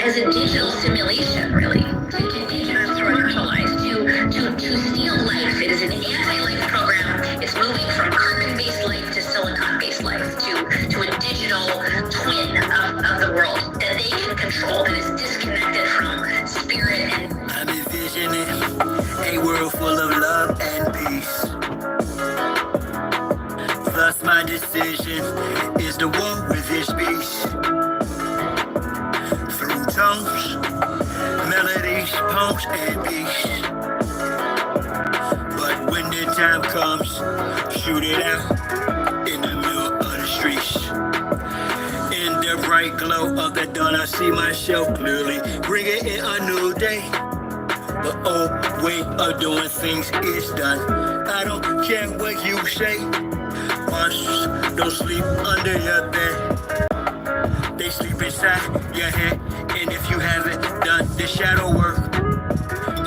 as a digital simulation, really, to depersonalize, to steal life. It is an anti-life program. It's moving from carbon-based life to silicon-based life, to a digital twin of the world that they can control, that is disconnected from spirit. And I'm envisioning a world full of love and peace. Thus my decision is to walk with this beast. Through tones, melodies, poems, and beats. But when the time comes, shoot it out in the middle of the streets. In the bright glow of the dawn, I see myself clearly, bringing in a new day. The old way of doing things is done. I don't care what you say. Monsters don't sleep under your bed. They sleep inside your head. And if you haven't done the shadow work,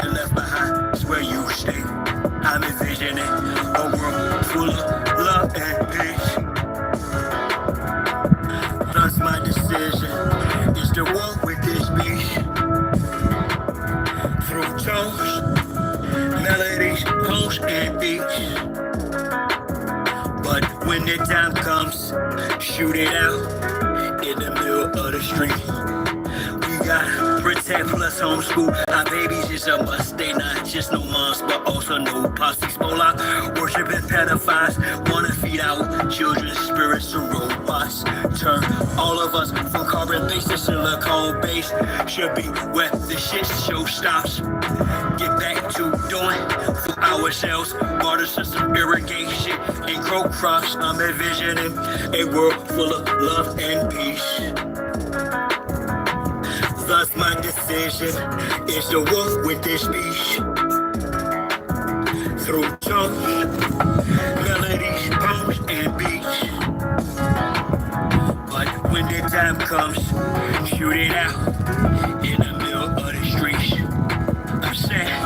you're left behind is where you stay. I'm envisioning a world full of love and peace. Thus my decision is to walk with this beast. Through tones, melodies, poems, and beats. But when the time comes, shoot it out in the middle of the street. We got protect plus homeschool. Our babies is a must. They not just no moms, but also no posse. Spola, worshiping pedophiles. Wanna feed our children's spirits to robots. Turn all of us from carbon-based to silicone-based. Should be where the shit show stops. Get back to doing for ourselves. Water system irrigation and grow crops. I'm envisioning a world full of love and peace. Thus my decision is to walk with this beast. Through tones, melodies, poems, and beats. But when the time comes, shoot it out in the middle of the streets. I'm saying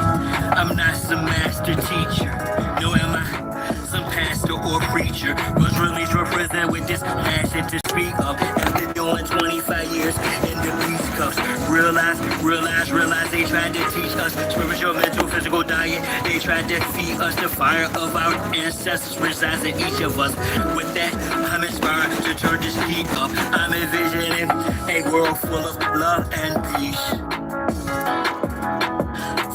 I'm not some master teacher, no am I some pastor or preacher. Was released from prison with this passion to speak up. After doing 25 years in the police cuffs. Realize they tried to teach us spiritual, mental, physical diet. They tried to feed us the fire of our ancestors resides in each of us. With that, I'm inspired to turn this heat up. I'm envisioning a world full of love and peace.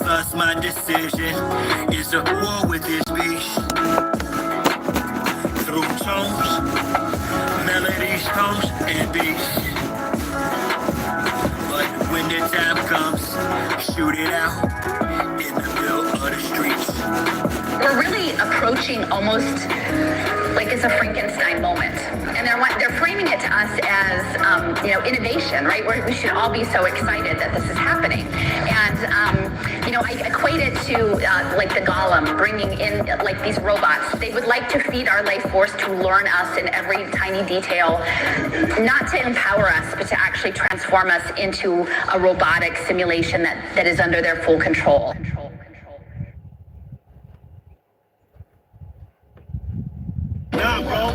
Thus my decision is to war with this beast. Through tones, melodies, poems, and beats. But when the time comes, shoot it out in the middle of the streets. we're really approaching almost like it's a Frankenstein moment. And they're framing it to us as, innovation, right? We should all be so excited that this is happening. And, I equate it to like the golem bringing in like these robots. They would like to feed our life force to learn us in every tiny detail, not to empower us, but to actually transform us into a robotic simulation that is under their full control. Nah, bro.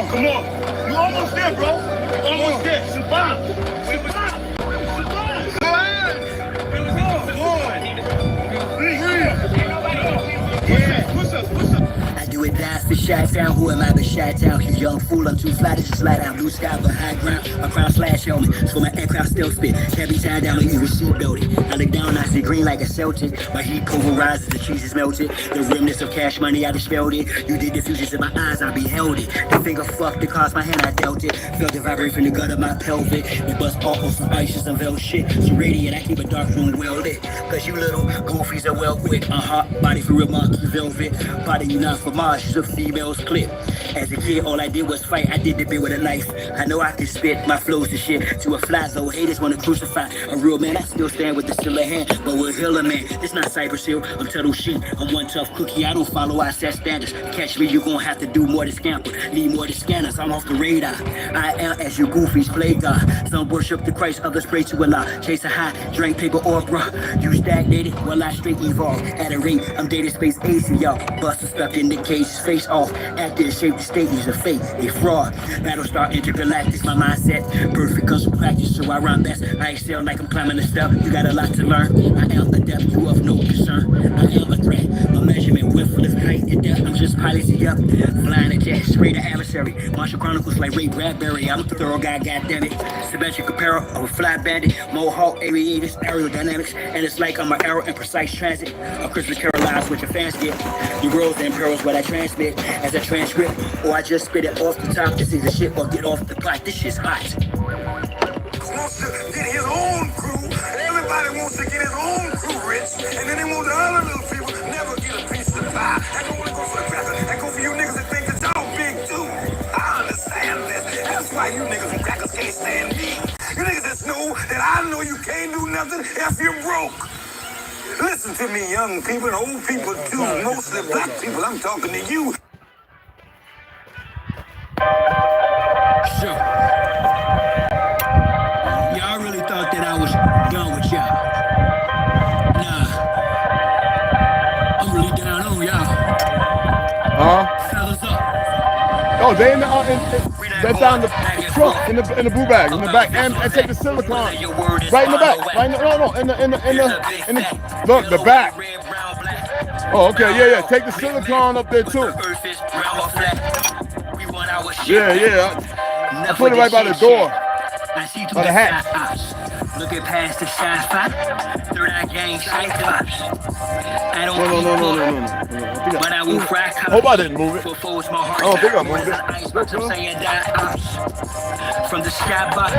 Come on. You almost there, bro. Almost there. Survive. Survive. I do it dive for Chi-Town. Who am I but Chi-Town? You young fool, I'm too fly to just slide out. Blue sky but high ground. A crown slash helmet. So my aircraft still spit. Can't be tied down or even seat belted. I look down, I see green like a Celtic. My heat pulverizes, the cheese is melted. The remnants of cash money, I dispelled it. You did the fusions in my eyes, I beheld it. The finger fucked it, caused my hand, I dealt it. Felt the vibrate from the gut of my pelvic. It bust off on some ice and some velvet shit. So radiant, I keep a dark room well lit. Cause you little goofies are well quick. Body for real monkey velvet. Body you not for Mars, she's a female's clip. As a kid, all I did was fight. I did the bit with a knife. I know I can spit my flows to shit. To a fly zone, haters wanna crucify a real man. I still stand with the still hand, but we're Hiller man. It's not Cypress Hill, I'm Tuttle Sheep. I'm one tough cookie, I don't follow, I set standards. Catch me, you gon' have to do more to scamper. Need more to scanners, I'm off the radar. I am as you goofies play God. Some worship the Christ, others pray to Allah. Chase a high, drink paper or bruh. You stagnated, well I straight evolve. At a rate, I'm data space AC, y'all. Buster stuck in the case, face off. Active shape to stay. state is a fake, a fraud. Battlestar intergalactic, my mindset. Perfect constant practice, so I rhyme best. I excel like I'm climbing the step. You got a lot to learn. I am adept, you of no concern. I am a threat, a measurement, width, lift, height, and depth. I'm just piloting up, flying a jet, spray the adversary. Martial Chronicles like Ray Bradbury. I'm a thorough guy, goddammit. Symmetric apparel, I'm a fly bandit. Mohawk, aviators, aerodynamics. And it's like I'm an arrow in precise transit. A Christmas carol lies what your fans get. Your worlds and pearls what I transmit as a transcript. Or I just spit it off the top. This is the shit or get off the pot. This shit's hot. Wants to get his own crew, and everybody wants to get his own crew rich, and then they want the other little people never get a piece of the pie. I don't want to go for the cracker. I go for you niggas that think the dog big too. I understand this. That's why you niggas and crackers can't stand me. You niggas just know that I know you can't do nothing if you're broke. Listen to me, young people and old people too, mostly black people. I'm talking to you. Sure. Y'all really thought that I was done with y'all. Nah. I'm really down on y'all. Fellas up. Oh, they in the that's down the trunk in the blue bag in the back, and take the silicone right in the back. Right in the look the back. Oh, okay, yeah. Take the silicone up there too. Yeah. I put it right by the door. By the hat. Looking past the shine spot. Third eye gang side cops. I don't No. but I will crack I hope I didn't move it. I don't think I moved it. From the sky box,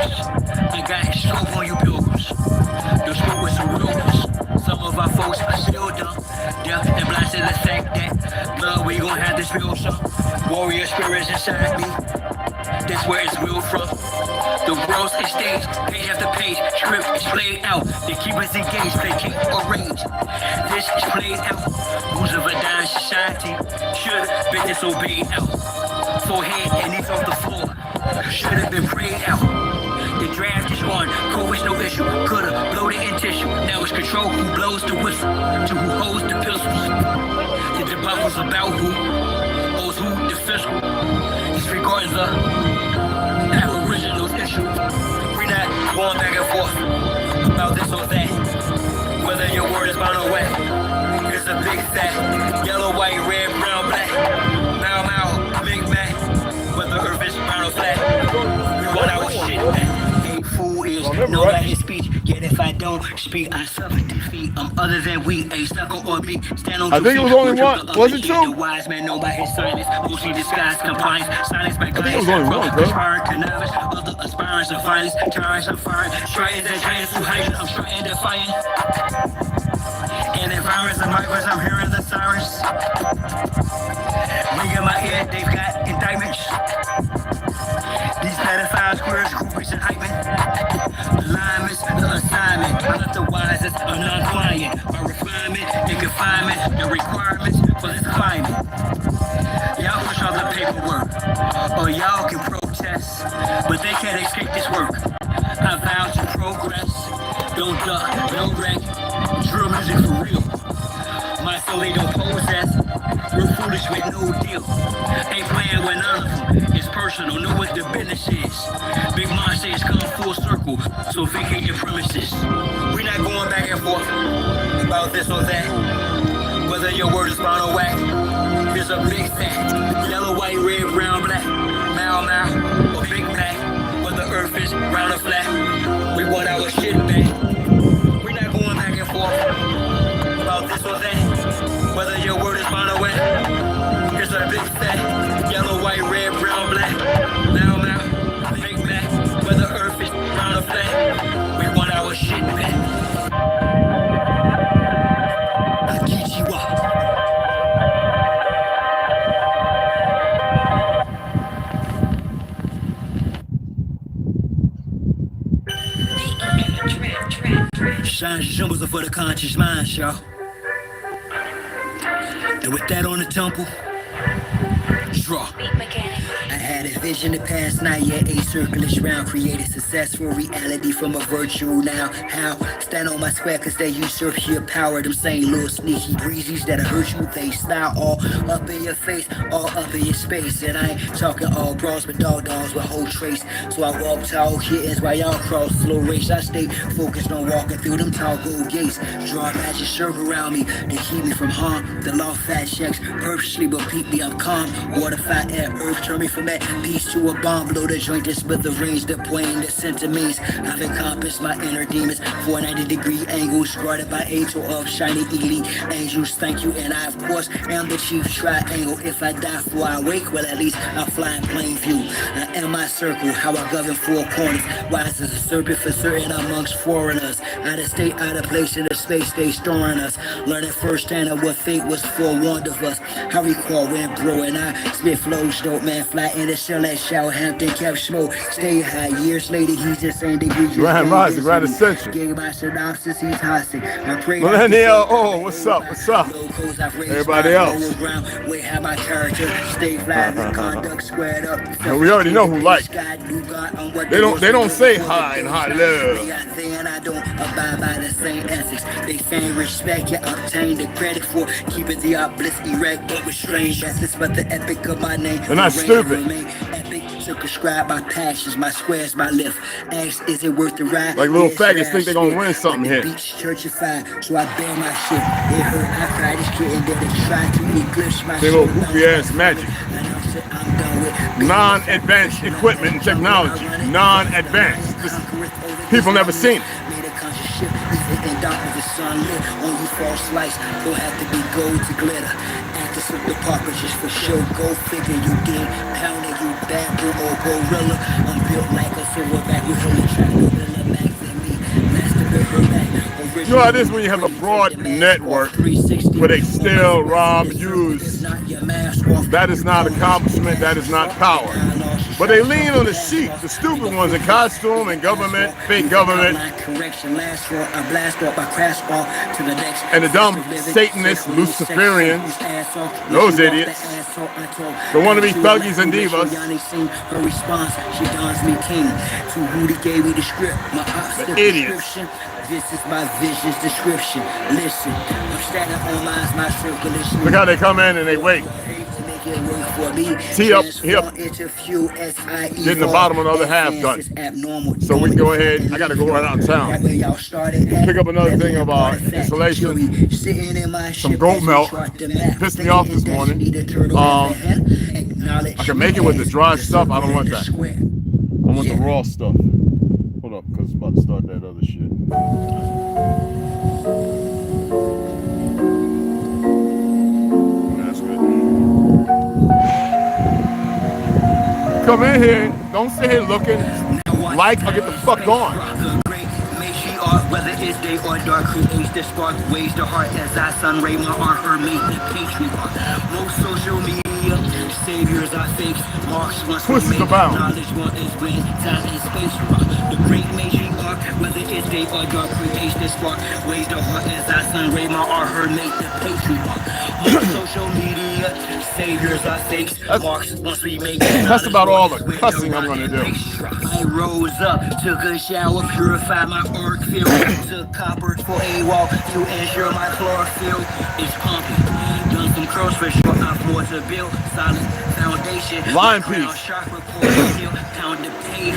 I got a scope on you pilgrims. The scope with some rumors. Some of our folks are still dumb. Deaf and blind to the fact that blood, we gon' have this real some warrior spirits inside me. That's where it's real from. The world's a stage, page after page, script is played out. They keep us engaged, placate or range. This is played out. Rules of a dying society should have been disobeyed out. Forehead and knees off the floor should have been prayed out. The draft is on, COVID's no issue. Could've bloated in tissue. Now it's control who blows the whistle to who holds the pistols. The debacle's about who owes who the fiscal. Disregarding the aboriginal's issue. We're not going back and forth about this or that. Whether your word is bound or wet. Here's a big fat yellow, white, red, brown, black. Now, Big Mac. Whether earth is brown or flat. We want our shit back. Ain't fool is no Latin speech. Yet if I don't speak, I suffer defeat. I'm other than we, a sucker or me. Stand on I think it was only one. Was it two? The wise man know by his silence. Mostly disguised compliance. Silence by I think it was only one, bro. Aspiring cannabis. Other aspirants of violence. Tyrants of fire. Trying and giants who hide. I'm strutting defiant. And environs and migrants, I'm hearing the sirens. Ring in my ear, they've got indictments. These pedophile squares, groupies and hype men. Alignments, the assignment. I'm not the wisest, I'm non-client. My refinement and confinement, the requirements for this climate. Y'all push all the paperwork, or y'all can protest, but they can't escape this work. I vow to progress, don't duck, no wreck. Drill music for real. My soul they don't possess. We're foolish with no deal. Ain't playing with none of them. It's personal, know what the business is. Big Mom says come full circle, so vacate your premises. We're not going back and forth about this or that. Whether your word is bound or whack. Here's a big fat yellow, white, red, brown, black. Mau, or big black. Whether earth is round or flat. We want our shit back. We're not going back and forth about this or that. Whether your word is bound or wet. Here's a big fat yellow, white, red, brown, black. Mau, big black. Whether earth is round or flat. We want our shit back. Shines your symbols are for the conscious mind, y'all. And with that on the temple, draw. I had Had a vision the past night, yeah, a circulus round. Created successful reality from a virtual now. How? Stand on my square cause they usurp your power. Them same little sneaky breezies that'll hurt you. They style all up in your face, all up in your space. And I ain't talking all bras, but dogs with whole trace. So I walk tall kittens while y'all cross slow race. I stay focused on walking through them tall gold gates. Draw a magic circle around me to keep me from harm. The law fat checks purposely, but peep me, I'm calm. Water, fire, air, earth, turn me from that piece to a bomb. Blow the joint, this with the range, the plane, the sentiments. I've encompassed my inner demons. 490-degree angles, guarded by angel of shiny elite angels. Thank you, and I, of course, am the chief triangle. If I die before I wake, well, at least I'll fly in plain view. I am my circle, how I govern four corners. Wise as a serpent for certain amongst foreigners. Out of state, out of place, in the space they storing us. Learning firsthand of what fate was forewarned of us. How we call when bro and I spit flows, dope man, fly in the shell at Southampton, kept smoke. Stay high, years later, he's the same degree. Grand Rising, Grand Ascension. Gave my synopsis, he's hostage. Millennial, oh, what's up, what's up? Everybody else. We have my character, stay flat, the conduct squared up. And we already know who like. They don't say high and high love. And I don't abide by the same ethics. They saying respect, yeah, obtain the credit for keeping the obelisk erect, but with strange essence, but the epic of my name. They're not stupid. Epic, circumscribe my passions, my squares, my lift. Ask, is it worth the ride? Like little faggots think they're gonna win something here. Beach churchified, so I bear my shit. It hurt, I cried, this kid, and then they tried to eclipse my they shit. little goofy ass magic. Non-advanced equipment and technology. Non-advanced. People never seen it. In darkness, the sun lit on you false lights. Don't have to be gold to glitter. Actors with the partridges for show. Go figure, you dig. Pounding you bamboo or gorilla. I'm built like a silverback with holy track. Gorilla back than me. Master her back. You know how it is when you have a broad network, but they still rob, use. That is not accomplishment, that is not power. But they lean on the sheep, the stupid ones in costume and government, fake government. And the dumb Satanists, Luciferians, those idiots. The wannabe thuggies and divas. The idiots. This is my vision's description. Listen, I'm standing on my circulation. Look how they come in and they wait. Tee up, getting the bottom of the other half done. So we can go ahead. I got to go right out of town. Pick up another thing of our installation. Some goat milk. Pissed me off this morning. I can make it with the dry stuff. I don't want that. I want the raw stuff. Hold up, because I'm about to start that other shit. That's good. Come in here, don't sit here looking like or get the fuck on. Whether it's day or dark, creates the spark, waves the heart as I sun ray my art, her made the patriarch. No social media, saviors are fake, marks once we make knowledge, one is when time and space rock. The great matriarch, whether it's day or dark, creates the spark, waves the heart as I sun ray my art, her made the patriarch. No social media, saviors are fake, marks once we make that's about all the cussing I'm gonna do. I rose up, took a shower, purified my arc field, took copper for a walk to ensure my chlorophyll is pumping. Done some curls for sure, I'm more to build solid foundation. Line piece.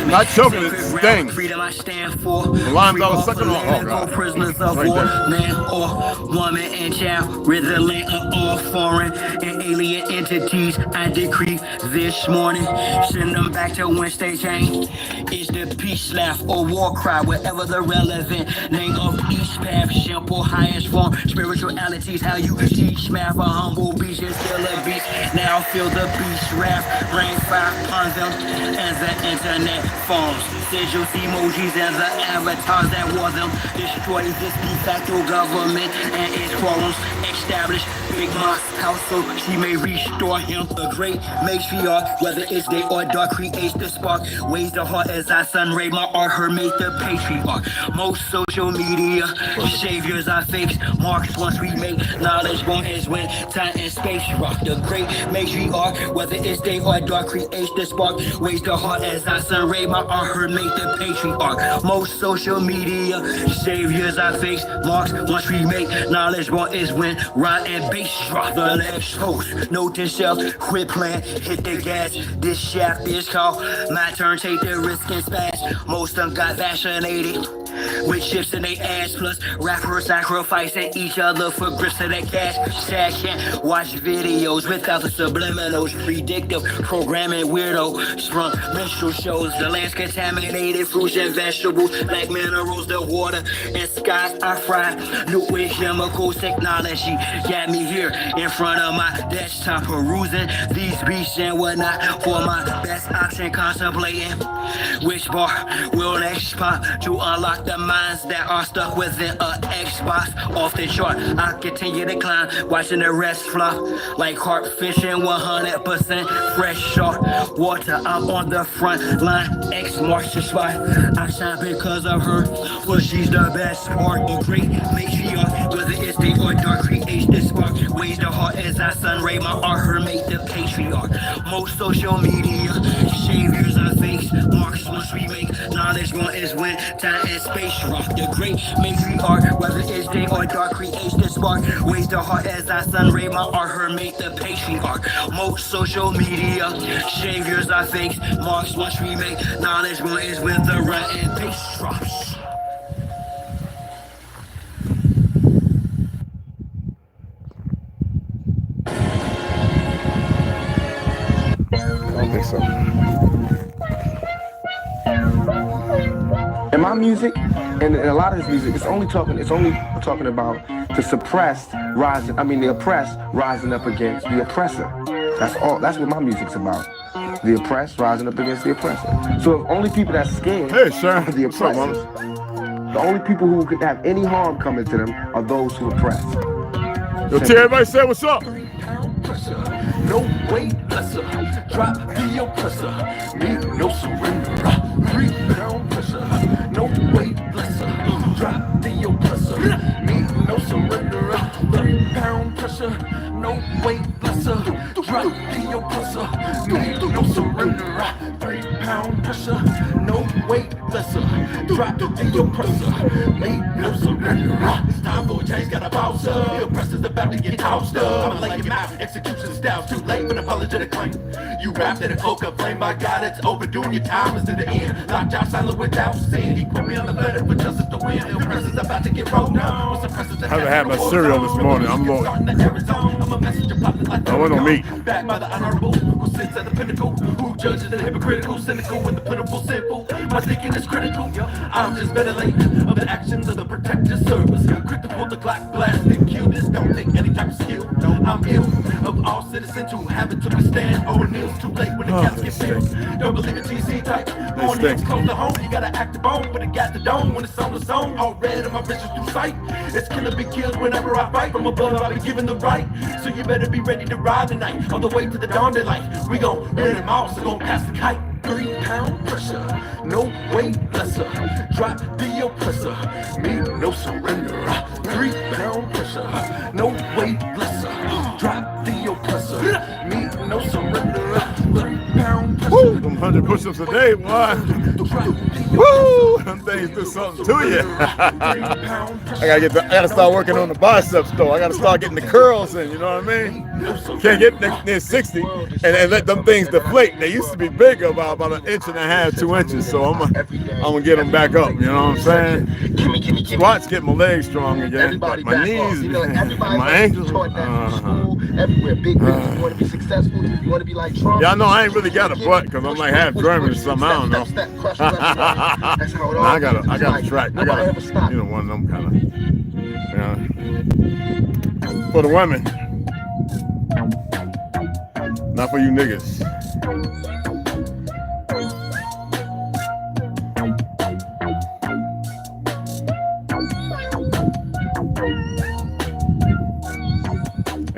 Not choking, it stings. Freedom I stand for. The limes I was sucking on. Oh, God. Prisoners of war, man or woman and child, rid the land of all foreign and alien entities. I decree this morning, send them back to whence they came. Is the peace laugh or war cry, whatever the relevant name of each path, simple, highest form, spiritualities, how you teach math, a humble beast is still a beast. Now feel the beast wrath, rain fire upon them as the internet forms. Sigils, emojis, and the avatars that wore them. Destroy this de facto government and its problems. established Big Ma's house so she may restore him. A great matriarch, whether it's day or dark, creates the spark. Weighs the heart as I sun ray, my art her made the patriarch. Most social media saviors are fakes. Marks once we make knowledge born is when time and space rock. The great matriarch, whether it's day or dark, creates the spark. Weighs the heart as I sun ray, my art her made the patriarch. Most social media saviors are fakes. Marks once we make knowledge born is when rhyme and bass drop. The left host, note to self, quit playing, hit the gas. This shaft is called my turn, take the risk and smash. Most of them got vaccinated with chips in their ass, plus rappers sacrificing each other for grips of their cash. Sad can't watch videos without the subliminals. Predictive programming weirdo sprung menstrual shows. The land's contaminated, fruits and vegetables, like minerals, the water and skies are fried. New with chemicals, technology got me here in front of my desktop, perusing these beats and whatnot for my best option, contemplating which bar will next pop to unlock the minds that are stuck within a Xbox. Off the chart, I continue to climb, watching the rest flop like carp fishing, 100% fresh shark water. I'm on the front line, X marks the spot. I shine because of her, for she's the best part. A great matriarch, whether it's day or dark, creates the spark. Weighs the heart as I sun ray, my art her make the patriarch. Most social media saviors are fakes. Marks once we make knowledge one is when time and space rock. The great matriarch, whether it's day or dark, creates the spark. Weighs the heart as I sun ray, my art her make the patriarch. Most social media saviors are fakes. Marks once we make knowledge one is when the rhyme and bass drops. I don't think so. And my music, and a lot of this music, it's only talking about the suppressed rising. I mean, the oppressed rising up against the oppressor. That's all. That's what my music's about. The oppressed rising up against the oppressor. So if only people that's scared Hey, sir. of the What's up, oppressors, the only people who could have any harm coming to them are those who oppress. Yo, T, everybody say what's up. No weight lesser, drop the oppressor, me no surrender, 3 pound pressure, no weight lesser, drop the oppressor, me no surrender, 3 pound pressure, no weight lesser, drop the oppressor, me no surrender, 3 pound pressure, no weight lesser, drop the oppressor, me no surrender. It's time for a change, got a bounce up. The oppressor's about to get tossed up. I'ma lay him out, execution style's too late, but apologetic claim. You wrapped in a cloak of flame, my God, it's over. Doing your time is to the end. Locked out silent without sin. He put me on the letter for justice to win. The oppressor's about to get rolled down. I haven't had my cereal this morning. I'm lost. I'm a messenger popping like I want no meat. Backed by the honorable, who sits at the pinnacle, who judges the hypocritical, cynical, and the plentiful sinful. My thinking is critical. I'm just better late of the actions of the protective service. Quick to pull the Glock, blast and kill this. Don't take any type of skill. I'm ill of all citizens who have it to withstand. O'Neill's too late when the cats get filled. Don't believe it, GC type. Born here close to home, you gotta act the bone, but it got the dome when it's on the zone. All red in my vision through sight. It's killer be killed whenever I fight. From above, I'll be given the right. So you better be ready to ride tonight. On the way to the dawn daylight. We gon' burn them all, so gon' pass the kite. 3 pound pressure, no weight lesser. Drop the oppressor, me no surrender. 3 pound pressure, no weight lesser. Drop the oppressor, me no surrender. 3 pound pressure. Woo! Them 100 push-ups a day, boy. Woo! Them things do something to you. I gotta start working on the biceps though. I gotta start getting the curls in, you know what I mean? Can't get near 60 and let them things deflate. They used to be bigger, about an 1.5 inches, 2 inches. So I'm gonna get them back up, you know what I'm saying? Squats get my legs strong again, but my knees, my ankles. Everywhere, big you want to be successful, you want to be like Trump. Yeah, I know I ain't really got a butt because I'm like half German or something. I don't know. I gotta track. I gotta, you know, one of them kind of. For the women, not for you niggas.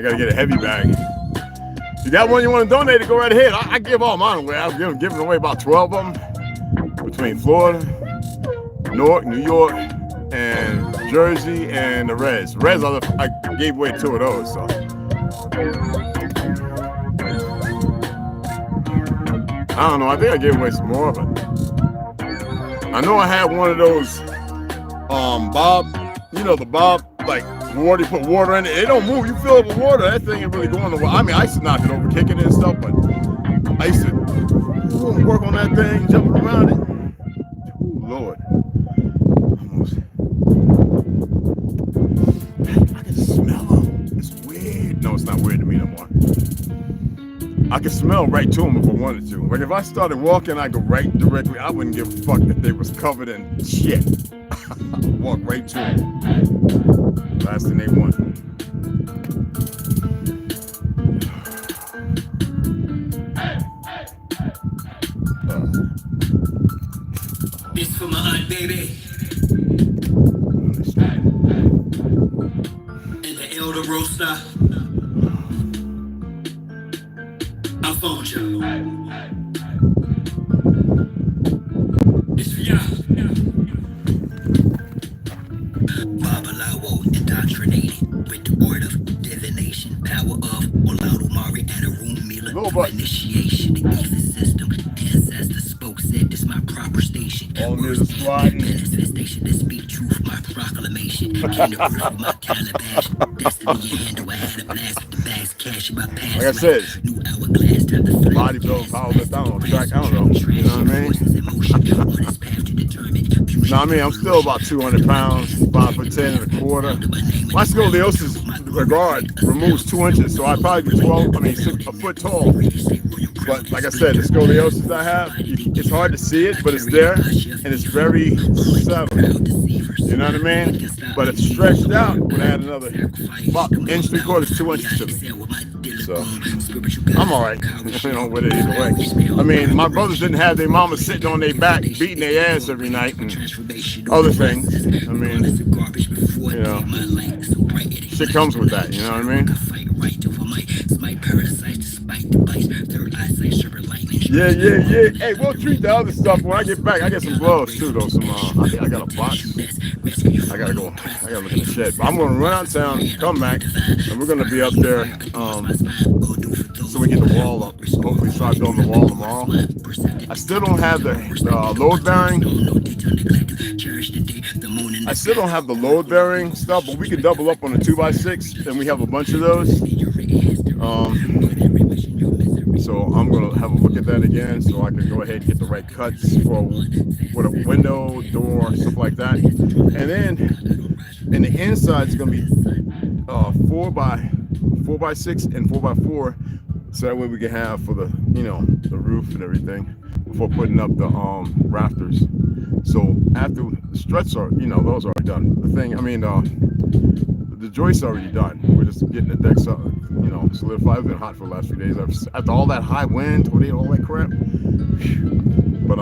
gotta get a heavy bag. If you got one you want to donate it, go right ahead. I give all mine away. I've given away about 12 of them between Florida, Newark, New York, and Jersey, and the Reds. The Reds, I gave away 2 of those. So. I don't know. I think I gave away some more, but I know I had one of those Bob, you know, the Bob, like water, you put water in it. It don't move. You fill it with water. That thing ain't really going nowhere. I mean, I used to knock it over, kicking it and stuff, but I used to work on that thing, jumping around it. Ooh, Lord. Almost. I can smell them. It's weird. No, it's not weird to me no more. I can smell right to them if I wanted to. Like if I started walking, I go right directly. I wouldn't give a fuck if they was covered in shit. Walk right to them. Last thing they want. This for my aunt, baby. And the elder roaster. I phoned you. It's for y'all. Babalawo indoctrinated with the art of divination, power of Olaudumare and a room Mila initiation, the ether system. Ancestor spoke, said this my proper station. Words manifestation, to speak truth, my proclamation. King of earth with my calabash. Destiny you handle, I had a blast with the bags, cash in my past. Like I said, new hourglass, time to bodybuilding, power lift, I don't know, track, I don't know. You know what I mean? No, I mean, I'm still about 200 pounds, 5'10" and a quarter. My scoliosis regard removes 2 inches, so I'd probably be a foot tall. But like I said, the scoliosis I have, it's hard to see it, but it's there, and it's very subtle. You know what I mean? But it's stretched out, would add another about inch, 3/4, 2 inches to me. So I'm all right, you know, with it either way. I mean, my brothers didn't have their mama sitting on their back, beating their ass every night, and other things. I mean, you know, shit comes with that. You know what I mean? Yeah. Hey, we'll treat the other stuff when I get back. I get some gloves too, though. I think I got a box. I gotta look in the shed. But I'm gonna run out of town, come back, and we're gonna be up there. So we get the wall up. Hopefully start building the wall tomorrow. I still don't have the load bearing. I still don't have the load bearing stuff, but we can double up on the 2x6, and we have a bunch of those. So I'm gonna have a look at that again, so I can go ahead and get the right cuts for with a window, door, stuff like that. And then in the inside it's gonna be 4x6 and 4x4, so that way we can have for the, you know, the roof and everything before putting up the rafters. So after the struts are, you know, those are already done. The thing, I mean, the joists are already done. We're just getting the decks up, you know, solidified. It's been hot for the last few days after all that high wind, tornado, all that crap. But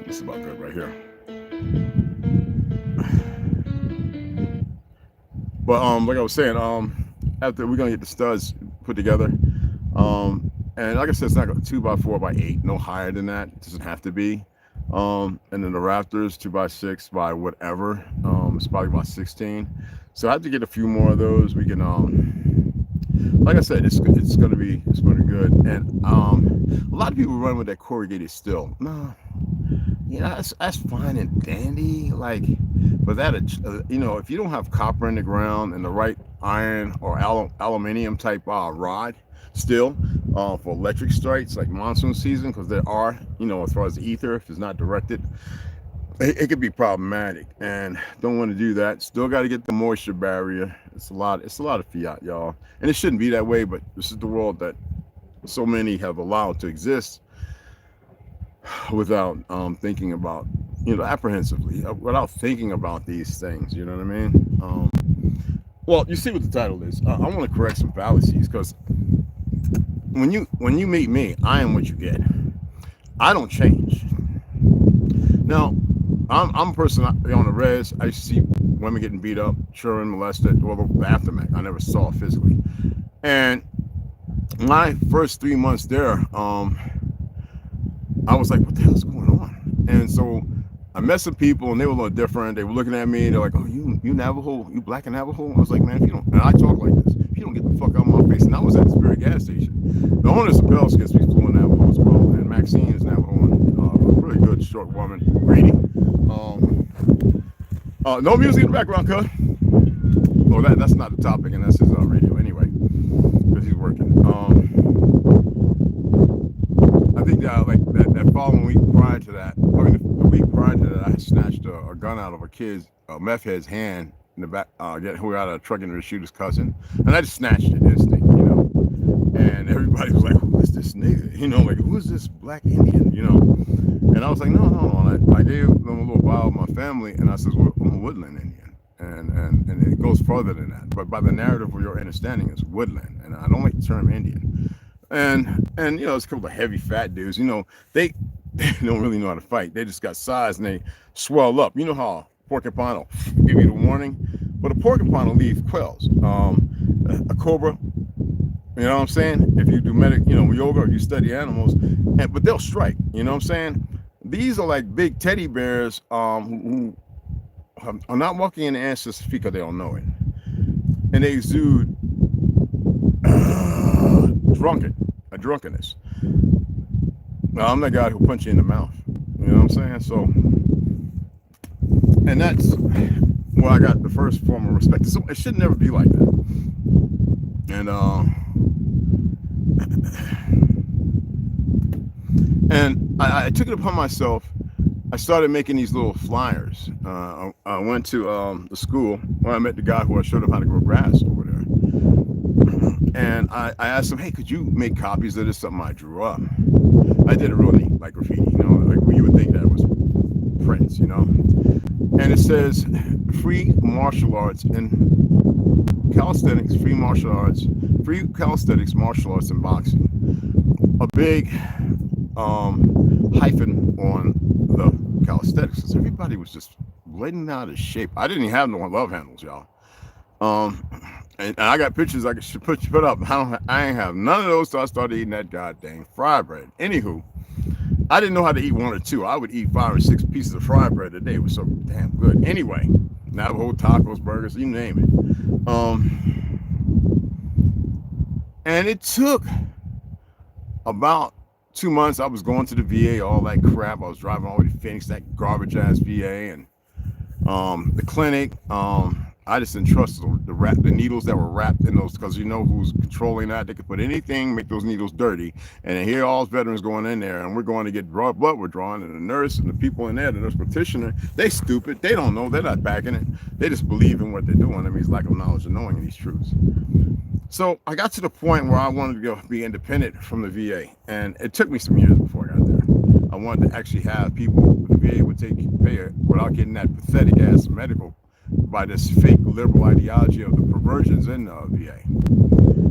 this is about good right here. But like I was saying, after we're gonna get the studs put together, and like I said, it's not 2x4x8, no higher than that. It doesn't have to be. And then the rafters 2x6 by whatever. It's probably about 16. So I have to get a few more of those. We can like I said, it's gonna be good. And a lot of people run with that corrugated steel. No, yeah, that's fine and dandy. Like, but that you know, if you don't have copper in the ground and the right iron or aluminium type rod still for electric strikes like monsoon season, because there are, you know, as far as the ether, if it's not directed, it could be problematic, and don't want to do that. Still got to get the moisture barrier. It's a lot of fiat, y'all, and it shouldn't be that way, but this is the world that so many have allowed to exist without thinking about, you know, apprehensively, without thinking about these things. You know what I mean? Well, you see what the title is. I want to correct some fallacies, because when you meet me, I am what you get. I don't change. Now, I'm a person on the res. I used to see women getting beat up, children molested, well, the aftermath. I never saw it physically. And my first 3 months there, I was like, what the hell's going on? And so I met some people, and they were a little different. They were looking at me, and they're like, oh, you Navajo? You black and Navajo? I was like, man, if you don't, and I talk like this, if you don't get the fuck out of my face. And I was at this very gas station. The owner's a Bell Skid speaks fluent Navajo as well, and Maxine is Navajo, and a really good short woman, Grady. No music in the background, cuz. Well, that's not the topic, and that's his radio anyway, because he's working. I think that like that following week prior to that, I mean the week prior to that, I snatched a gun out of a meth head's hand in the back, who got out of a truck and to shoot his cousin, and I just snatched it instinct, you know. And everybody was like, "Who is this nigga? You know, like who is this black Indian? You know?" And I was like, "No." And I gave them a little bio of my family, and I said, "Well, I'm a woodland Indian." And it goes further than that. But by the narrative of your understanding, it's woodland, and I don't like the term Indian. And you know, it's a couple of heavy fat dudes. You know, they don't really know how to fight. They just got size and they swell up. You know how a porcupine will give you the warning, but a porcupine will leave quills. A cobra, you know what I'm saying? If you do yoga or you study animals, but they'll strike. You know what I'm saying? These are like big teddy bears who are not walking in the ancestors' feet because they don't know it, and they exude drunkenness. Now, I'm the guy who punch you in the mouth. You know what I'm saying? So, and that's where I got the first form of respect. So it should never be like that. And I took it upon myself. I started making these little flyers. I went to the school where I met the guy who I showed him how to grow grass over there. And I asked him, hey, could you make copies of this, something I drew up? I did it real neat, like graffiti, you know, like you would think that was prints, you know. And it says, free martial arts and calisthenics, free calisthenics, martial arts, and boxing. A big hyphen on the calisthenics, because everybody was just bleeding out of shape. I didn't even have no love handles, y'all. And I got pictures I should put up. I ain't have none of those till I started eating that goddamn fry bread. Anywho, I didn't know how to eat one or two. I would eat 5 or 6 pieces of fry bread a day. It was so damn good. Anyway, Navajo tacos, burgers, you name it. And it took about 2 months. I was going to the VA, all that crap. I was driving all the way to Phoenix, that garbage ass VA, and the clinic. I just entrusted the needles that were wrapped in those, because you know who's controlling that. They could put anything, make those needles dirty. And here all veterans going in there, and we're going to get blood we're drawing, and the nurse and the people in there, the nurse practitioner, they stupid. They don't know. They're not backing it. They just believe in what they're doing. I mean, it's lack of knowledge and knowing these truths. So I got to the point where I wanted to go be independent from the VA, and it took me some years before I got there. I wanted to actually have people, the VA would pay it without getting that pathetic ass medical by this fake liberal ideology of the perversions in the VA.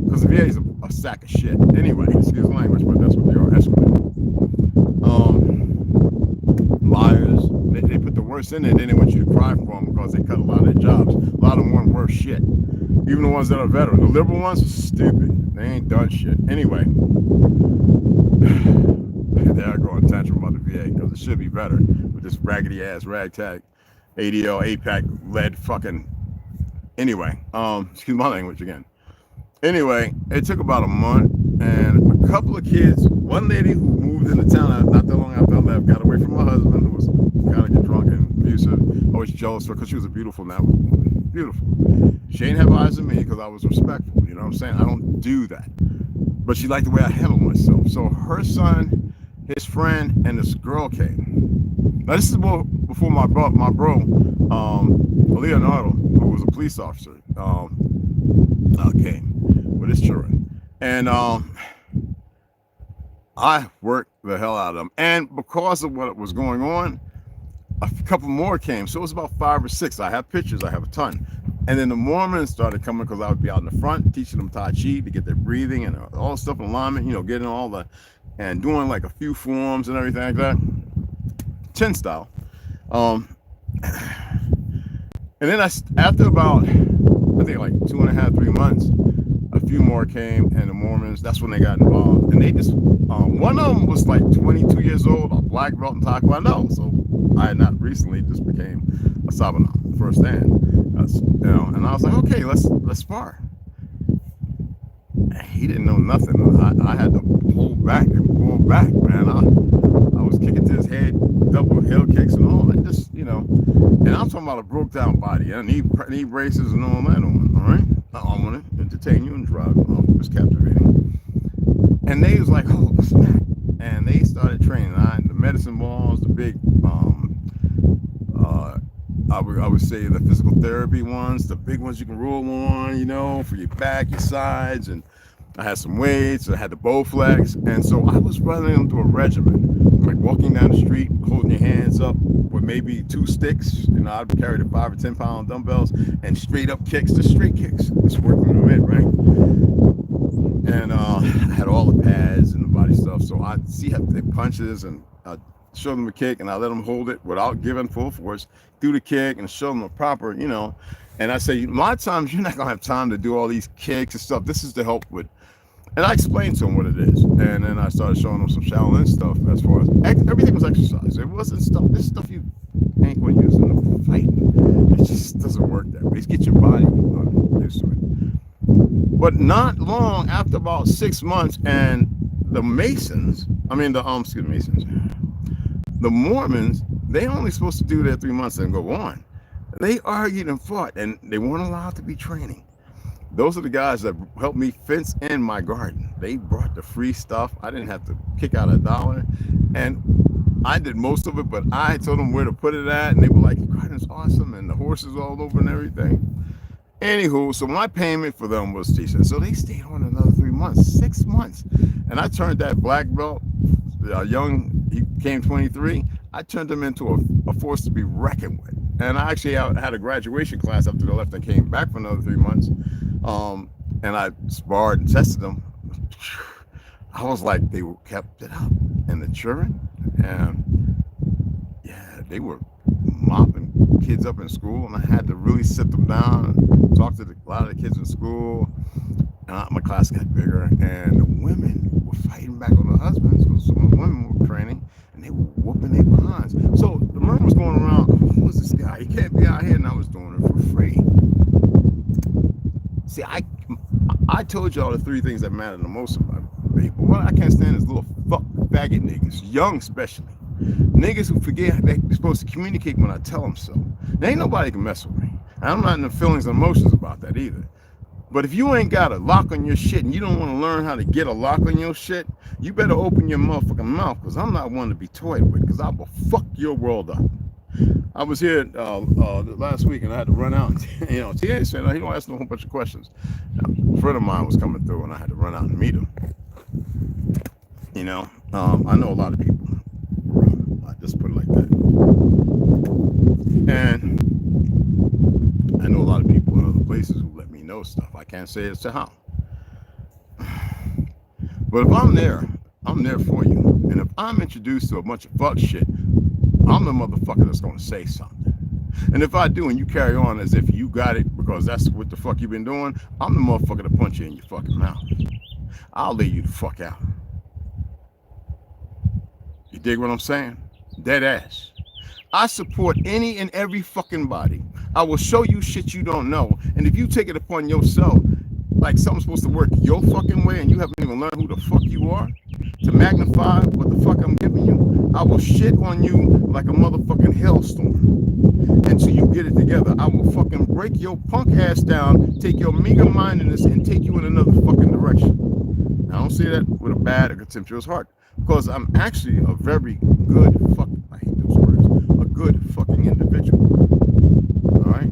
Because the VA is a sack of shit. Anyway, excuse the language, but that's what they are. Liars. They put the worst in there, then they want you to cry for them because they cut a lot of their jobs. A lot of them weren't worth shit. Even the ones that are veteran. The liberal ones are stupid. They ain't done shit. Anyway, there I go on tantrum about the VA, because it should be better with this raggedy ass ragtag ADL, APAC led fucking. Anyway, excuse my language again. Anyway, it took about a month, and a couple of kids, one lady who moved into town not that long after I left, got away from my husband, who was kind of get drunk and abusive. I was jealous of her because she was a beautiful Navajo woman. Beautiful. She didn't have eyes on me because I was respectful. You know what I'm saying? I don't do that. But she liked the way I handled myself. So her son, his friend, and this girl came. Now this is before my bro, Leonardo, who was a police officer, came with his children. And I worked the hell out of them. And because of what was going on, a couple more came. So it was about 5 or 6. I have pictures, I have a ton. And then the Mormons started coming because I would be out in the front teaching them Tai Chi to get their breathing and all stuff in alignment, you know, getting all the, and doing like a few forms and everything like that. Chin style. And then after about, I think like 2.5, 3 months, a few more came, and the Mormons, that's when they got involved. And they just, one of them was like 22 years old, a black belt in Taekwondo. So I had not recently just became a Sabanan firsthand. And I was like, okay, let's spar. And he didn't know nothing. I had to pull back and pull back, man. I was kicking to his head, double heel kicks and all that, just, and I'm talking about a broke down body. I need knee braces and all that on, all right? I want to entertain you and drive. It's captivating. And they was like, oh, smack. And they started training. The medicine balls, the big, I would say the physical therapy ones, the big ones you can roll on, for your back, your sides. And I had some weights. I had the Bowflex. And so I was running them through a regimen, like walking down the street, holding your hands up with maybe 2 sticks. I'd carry the 5 or 10 pound dumbbells and straight up kicks, just straight kicks. Just working them in, right? And I had all the pads and the body stuff. So I'd see how they punches and I'd show them a kick and I let them hold it without giving full force, do the kick and show them a proper, And I say, a lot of times you're not going to have time to do all these kicks and stuff. This is to help with. And I explained to him what it is. And then I started showing them some Shaolin stuff as far as everything was exercise. It wasn't stuff, this stuff you ain't going to use in the fight. It just doesn't work that way. Just get your body used to it. But not long after about 6 months, and the Masons, the Mormons, they only supposed to do their 3 months and go on. They argued and fought, and they weren't allowed to be training. Those are the guys that helped me fence in my garden. They brought the free stuff. I didn't have to kick out $1. And I did most of it, but I told them where to put it at. And they were like, your garden's awesome. And the horses all over and everything. Anywho, so my payment for them was teaching. So they stayed on another 3 months, 6 months. And I turned that black belt, he came 23. I turned him into a force to be reckoned with. And I actually had a graduation class after they left and came back for another 3 months. And I sparred and tested them. I was like, they kept it up. And the children, and yeah, they were mopping kids up in school. And I had to really sit them down and talk to a lot of the kids in school. And my class got bigger. And the women were fighting back on their husbands because some of the women were training. And they were whooping their behinds. So the murmur was going around, who was this guy? He can't be out here. And I was doing it for free. See, I told y'all the 3 things that matter the most about me. But what I can't stand is little faggot niggas, young especially. Niggas who forget they're supposed to communicate when I tell them so. There ain't nobody can mess with me. I'm not in the feelings and emotions about that either. But if you ain't got a lock on your shit and you don't want to learn how to get a lock on your shit, you better open your motherfucking mouth, because I'm not one to be toyed with, because I will fuck your world up. I was here last week and I had to run out. TA said he don't ask no whole bunch of questions. A friend of mine was coming through and I had to run out and meet him. I know a lot of people. I just put it like that. And I know a lot of people in other places who let me know stuff. I can't say as to how. But if I'm there for you. And if I'm introduced to a bunch of fuck shit, I'm the motherfucker that's going to say something. And if I do and you carry on as if you got it because that's what the fuck you've been doing, I'm the motherfucker to punch you in your fucking mouth. I'll lay you the fuck out. You dig what I'm saying? Dead ass. I support any and every fucking body. I will show you shit you don't know. And if you take it upon yourself, like something's supposed to work your fucking way and you haven't even learned who the fuck you are, to magnify what the fuck I'm giving you, I will shit on you like a motherfucking hailstorm. Until you get it together, I will fucking break your punk ass down, take your meager mindedness and take you in another fucking direction. I don't say that with a bad or contemptuous heart, because I'm actually a very good fucking, I hate those words, a good fucking individual. All right?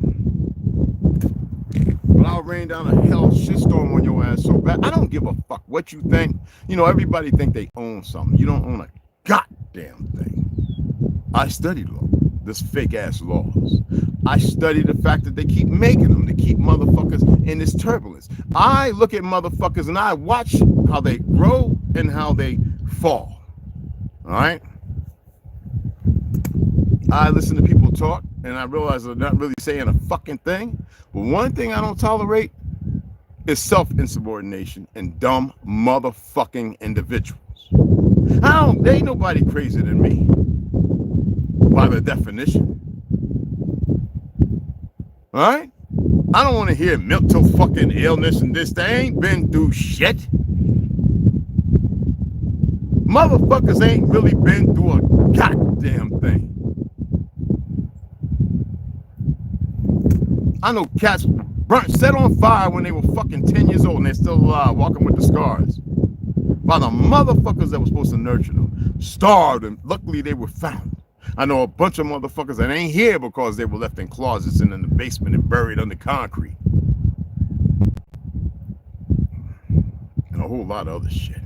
But I'll rain down a hell shitstorm on your ass so bad. I don't give a fuck what you think. Everybody think they own something. You don't own a goddamn thing. I study law. This fake ass laws. I study the fact that they keep making them to keep motherfuckers in this turbulence. I look at motherfuckers and I watch how they grow and how they fall. All right? I listen to people talk and I realize they're not really saying a fucking thing. But one thing I don't tolerate is self-insubordination and dumb motherfucking individuals. There ain't nobody crazier than me, by the definition. All right? I don't want to hear mental fucking illness and this. They ain't been through shit. Motherfuckers ain't really been through a goddamn thing. I know cats burnt, set on fire when they were fucking 10 years old and they're still alive, walking with the scars. By the motherfuckers that were supposed to nurture them, starved, and luckily they were found. I know a bunch of motherfuckers that ain't here because they were left in closets and in the basement and buried under concrete. And a whole lot of other shit.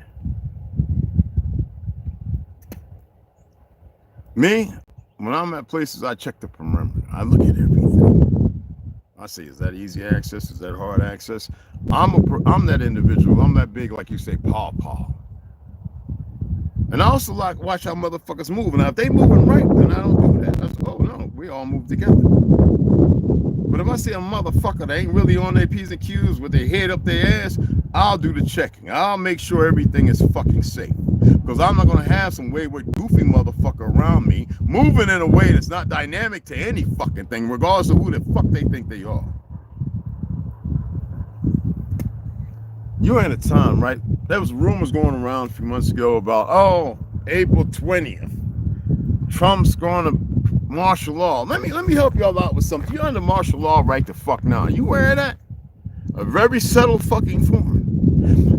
Me, when I'm at places, I check the perimeter. I look at everything. I say, is that easy access? Is that hard access? I'm that individual. I'm that big, like you say, paw. And I also like watch how motherfuckers move. Now, if they moving right, then I don't do that. That's, oh no, we all move together. But if I see a motherfucker that ain't really on their P's and Q's with their head up their ass, I'll do the checking. I'll make sure everything is fucking safe. Because I'm not gonna have some wayward, goofy motherfucker around me moving in a way that's not dynamic to any fucking thing, regardless of who the fuck they think they are. You're in a time, right? There was rumors going around a few months ago about, oh, April 20th, Trump's going to martial law. Let me help y'all out with something. You're under martial law right the fuck now. You aware of that? A very subtle fucking form.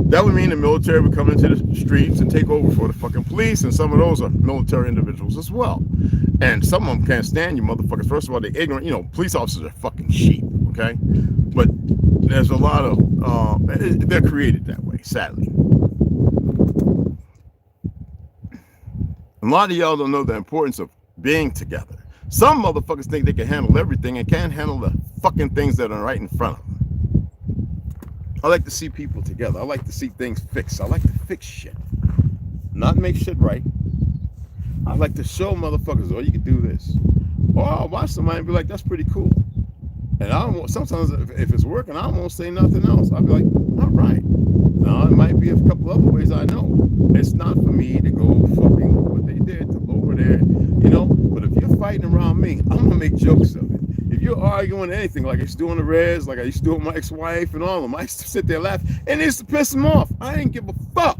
That would mean the military would come into the streets and take over for the fucking police, and some of those are military individuals as well. And some of them can't stand you motherfuckers. First of all, they're ignorant. You know, police officers are fucking sheep, okay? But there's a lot of, they're created that way, sadly. A lot of y'all don't know the importance of being together. Some motherfuckers think they can handle everything and can't handle the fucking things that are right in front of them. I like to see people together. I like to see things fixed. I like to fix shit, not make shit right. I like to show motherfuckers, oh, you can do this. Or I'll watch somebody and be like, that's pretty cool. And I don't want, sometimes if it's working, I won't say nothing else. I'll be like, all right. Now, it might be a couple other ways I know. It's not for me to go fucking what they did to over there, you know. But if you're fighting around me, I'm going to make jokes of it. If you're arguing anything, like I used to do on the Reds, like I used to do with my ex-wife and all of them, I used to sit there and laugh, and it used to piss them off. I didn't give a fuck.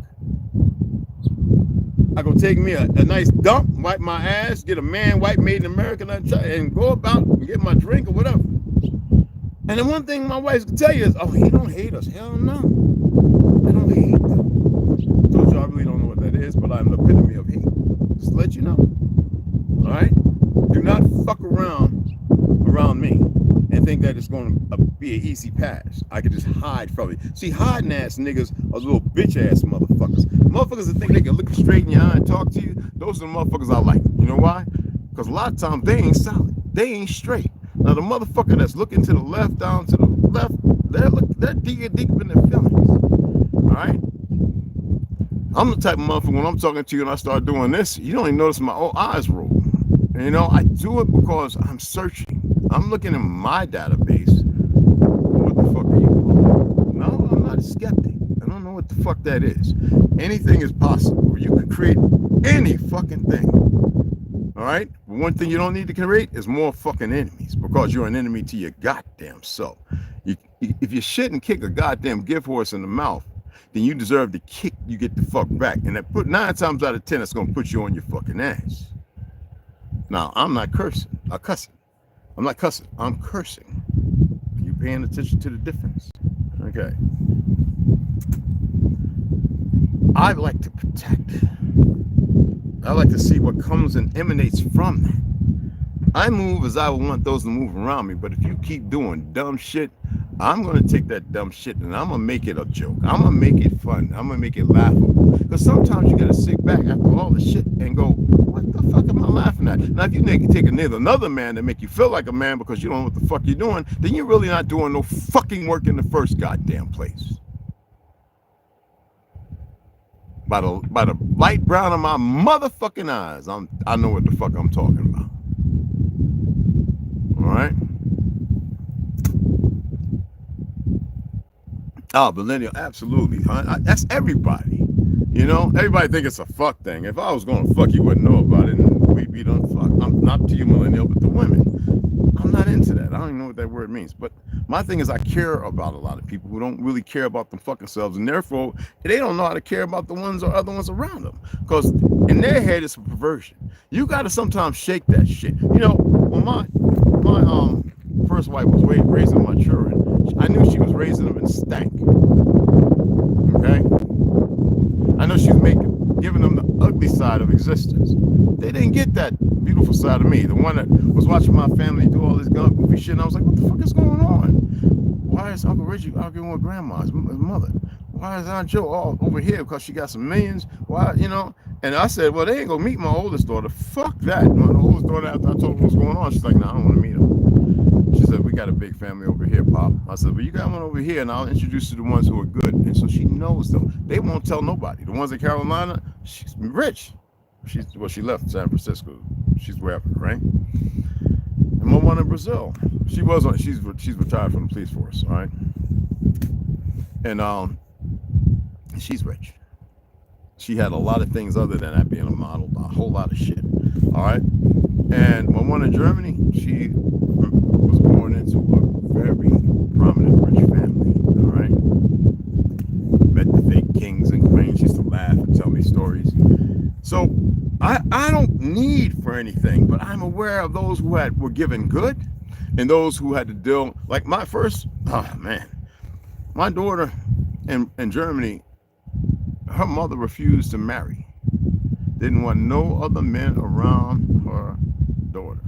I go take me a nice dump, wipe my ass, get a man wipe made in America, and go about and get my drink or whatever. And the one thing my wife can tell you is, oh, he don't hate us. Hell no. I don't hate them. I told you I really don't know what that is, but I'm the epitome of hate. Just to let you know. All right? Do not fuck around me and think that it's going to be an easy pass. I could just hide from it. See, hiding ass niggas are little bitch ass motherfuckers. Motherfuckers that think they can look you straight in your eye and talk to you, those are the motherfuckers I like. You know why? Because a lot of times they ain't solid. They ain't straight. Now the motherfucker that's looking to the left, down to the left, they're deep in their feelings. All right? I'm the type of motherfucker when I'm talking to you and I start doing this, you don't even notice my old eyes roll. And, you know, I do it because I'm searching. I'm looking in my database. What the fuck are you doing? No, I'm not a skeptic. I don't know what the fuck that is. Anything is possible. You can create any fucking thing. All right? But one thing you don't need to create is more fucking enemies, because you're an enemy to your goddamn self. If you shit and kick a goddamn gift horse in the mouth, then you deserve the kick you get the fuck back. And that 9 times out of 10, it's going to put you on your fucking ass. Now, I'm not cursing. I'm not cussing. I'm cursing. Are you paying attention to the difference? Okay. I like to protect. I like to see what comes and emanates from that. I move as I would want those to move around me, but if you keep doing dumb shit, I'm going to take that dumb shit and I'm going to make it a joke. I'm going to make it fun. I'm going to make it laughable. Because sometimes you got to sit back after all the shit and go, what the fuck am I laughing at? Now, if you take another man to make you feel like a man because you don't know what the fuck you're doing, then you're really not doing no fucking work in the first goddamn place. By the light brown of my motherfucking eyes, I know what the fuck I'm talking about. Oh, millennial, absolutely, huh? That's everybody. You know, everybody think it's a fuck thing. If I was going to fuck, you wouldn't know about it, and we'd be done fuck. I'm not to you, millennial, but the women. I'm not into that. I don't even know what that word means. But my thing is, I care about a lot of people who don't really care about them fucking selves, and therefore they don't know how to care about the ones or other ones around them. Because in their head, it's a perversion. You got to sometimes shake that shit. You know, when my first wife was raising my children, I knew she was raising them in stank. Okay, I know she was giving them the ugly side of existence. They didn't get that beautiful side of me. The one that was watching my family do all this goofy shit, and I was like, what the fuck is going on? Why is Uncle Richie arguing with grandma, his mother? Why is Aunt Joe all over here because she got some millions? Why, you know? And I said, well, they ain't gonna meet my oldest daughter. Fuck that. My oldest daughter, after I told her what's going on, she's like, no, I don't want to meet him. She said, we got a big family over here, Pop. I said, well, you got one over here, and I'll introduce you to the ones who are good. And so she knows them. They won't tell nobody. The ones in Carolina, she's rich. She left San Francisco. She's wherever, right? And my one in Brazil, she's retired from the police force, all right? And she's rich. She had a lot of things other than that being a model, a whole lot of shit, all right? And my one in Germany, she was born into a very prominent rich family, all right? Met the fake kings and queens. She used to laugh and tell me stories. So I don't need for anything, but I'm aware of those who were given good and those who had to deal, like my first, my daughter in Germany, her mother refused to marry. Didn't want no other men around her daughter.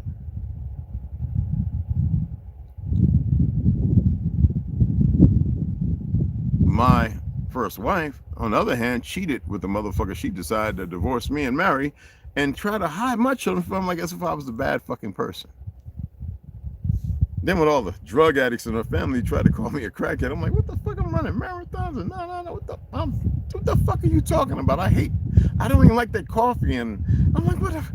My first wife, on the other hand, cheated with the motherfucker. She decided to divorce me and marry and try to hide my children from, I guess, if I was the bad fucking person. Then with all the drug addicts in her family tried to call me a crackhead, I'm like, what the fuck, I'm running marathons? And no, what the fuck are you talking about? I don't even like that coffee. And I'm like, what the?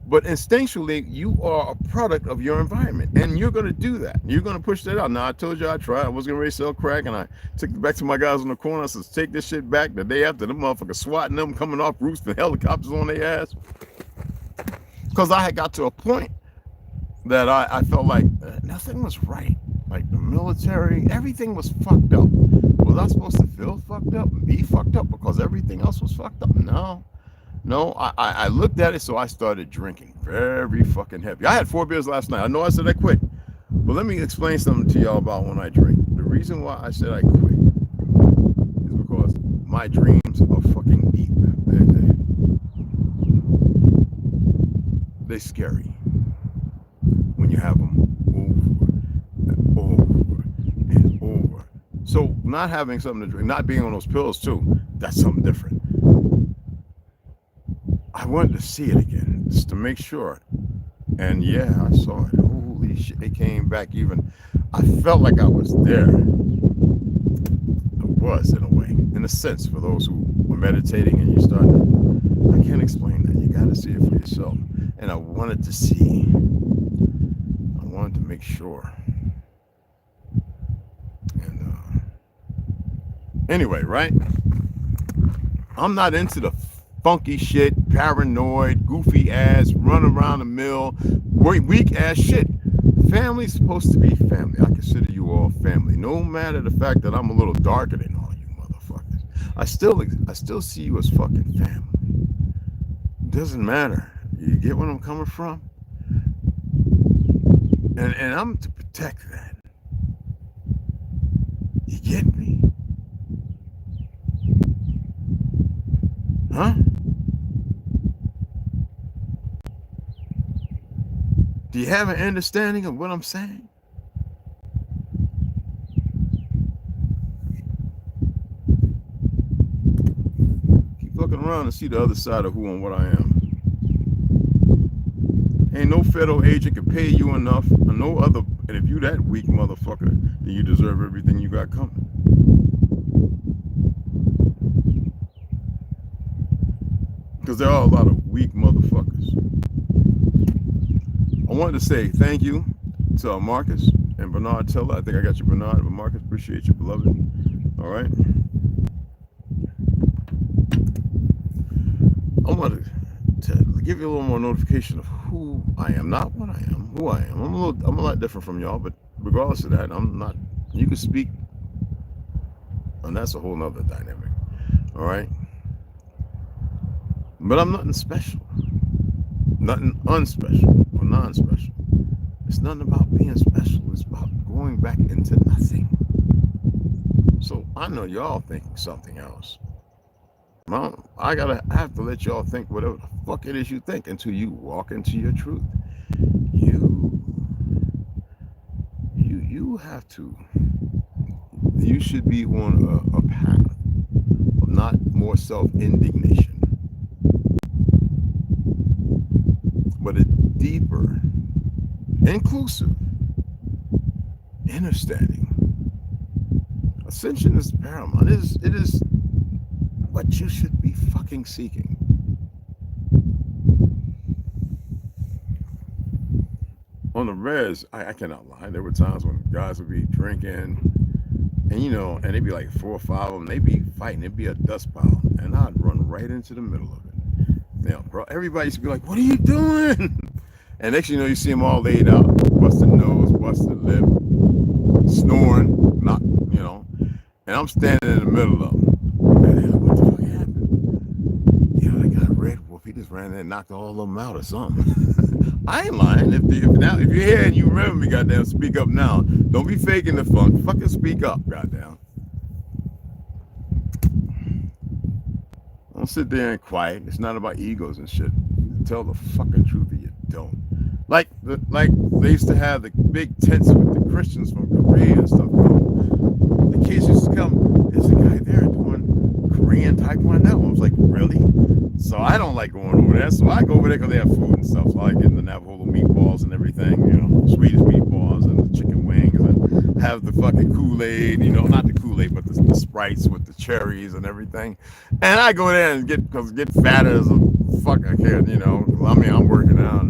But instinctually, you are a product of your environment, and you're going to do that. You're going to push that out. Now, I told you I tried. I was going to sell crack, and I took it back to my guys on the corner. I said, take this shit back. The day after, them motherfuckers swatting them, coming off roofs with helicopters on their ass. Because I had got to a point that I felt like nothing was right. Like the military, everything was fucked up. Was I supposed to feel fucked up and be fucked up because everything else was fucked up? No, I looked at it, so I started drinking very fucking heavy. I had 4 beers last night. I know I said I quit, but let me explain something to y'all about when I drink. The reason why I said I quit is because my dreams are fucking deep. They're scary when you have them over and over. So not having something to drink, not being on those pills too, that's something different. I wanted to see it again, just to make sure. And yeah, I saw it. Holy shit, it came back even. I felt like I was there. I was, in a way, in a sense, for those who were meditating and you start to, I can't explain that. You got to see it for yourself. And I wanted to see. I wanted to make sure. And anyway, right? I'm not into the funky shit, paranoid, goofy ass, run around the mill, weak ass shit. Family's supposed to be family. I consider you all family, no matter the fact that I'm a little darker than all you motherfuckers. I still see you as fucking family. Doesn't matter. You get where I'm coming from? And I'm to protect that. You get me? Huh? Do you have an understanding of what I'm saying? Keep looking around and see the other side of who and what I am. Ain't no federal agent can pay you enough, or no other, and if you that weak motherfucker, then you deserve everything you got coming. Because there are a lot of weak motherfuckers. I wanted to say thank you to Marcus and Bernard Teller. I think I got you, Bernard, but Marcus, appreciate you, beloved. All right. I want to give you a little more notification of who I am, not what I am, who I am. I'm a lot different from y'all, but regardless of that, I'm not. You can speak, and that's a whole nother dynamic. All right. But I'm nothing special, nothing unspecial or non-special. It's nothing about being special. It's about going back into nothing. So I know y'all thinking something else. Well, I have to let y'all think whatever the fuck it is you think until you walk into your truth. You have to. You should be on a path of not more self-indignation, but a deeper, inclusive understanding. Ascension is paramount. It is what you should be fucking seeking. On the res, I cannot lie. There were times when guys would be drinking, and and they'd be like 4 or 5 of them. They'd be fighting. It'd be a dust pile, and I'd run right into the middle of it. Now, bro, everybody used to be like, "What are you doing?" And next thing you know, you see them all laid out, busted nose, busted lip, snoring, not, and I'm standing in the middle of them. And what the fuck happened? I got Red Wolf. He just ran there and knocked all of them out or something. I ain't lying. If you're here and you remember me, goddamn, speak up now. Don't be faking the funk. Fucking speak up, goddamn. Don't sit there and quiet. It's not about egos and shit. Tell the fucking truth or you don't. Like they used to have the big tents with the Christians from Korea and stuff. The kids used to come. There's a guy there doing Korean Taekwondo. I was like, really? So I don't like going over there. So I go over there because they have food and stuff. So I get the Navajo meatballs and everything, Swedish meatballs and the chicken wings and have the fucking Kool-Aid, not the Kool-Aid, but the Sprites with the cherries and everything. And I go there and get fatter as a fuck I can, I'm working out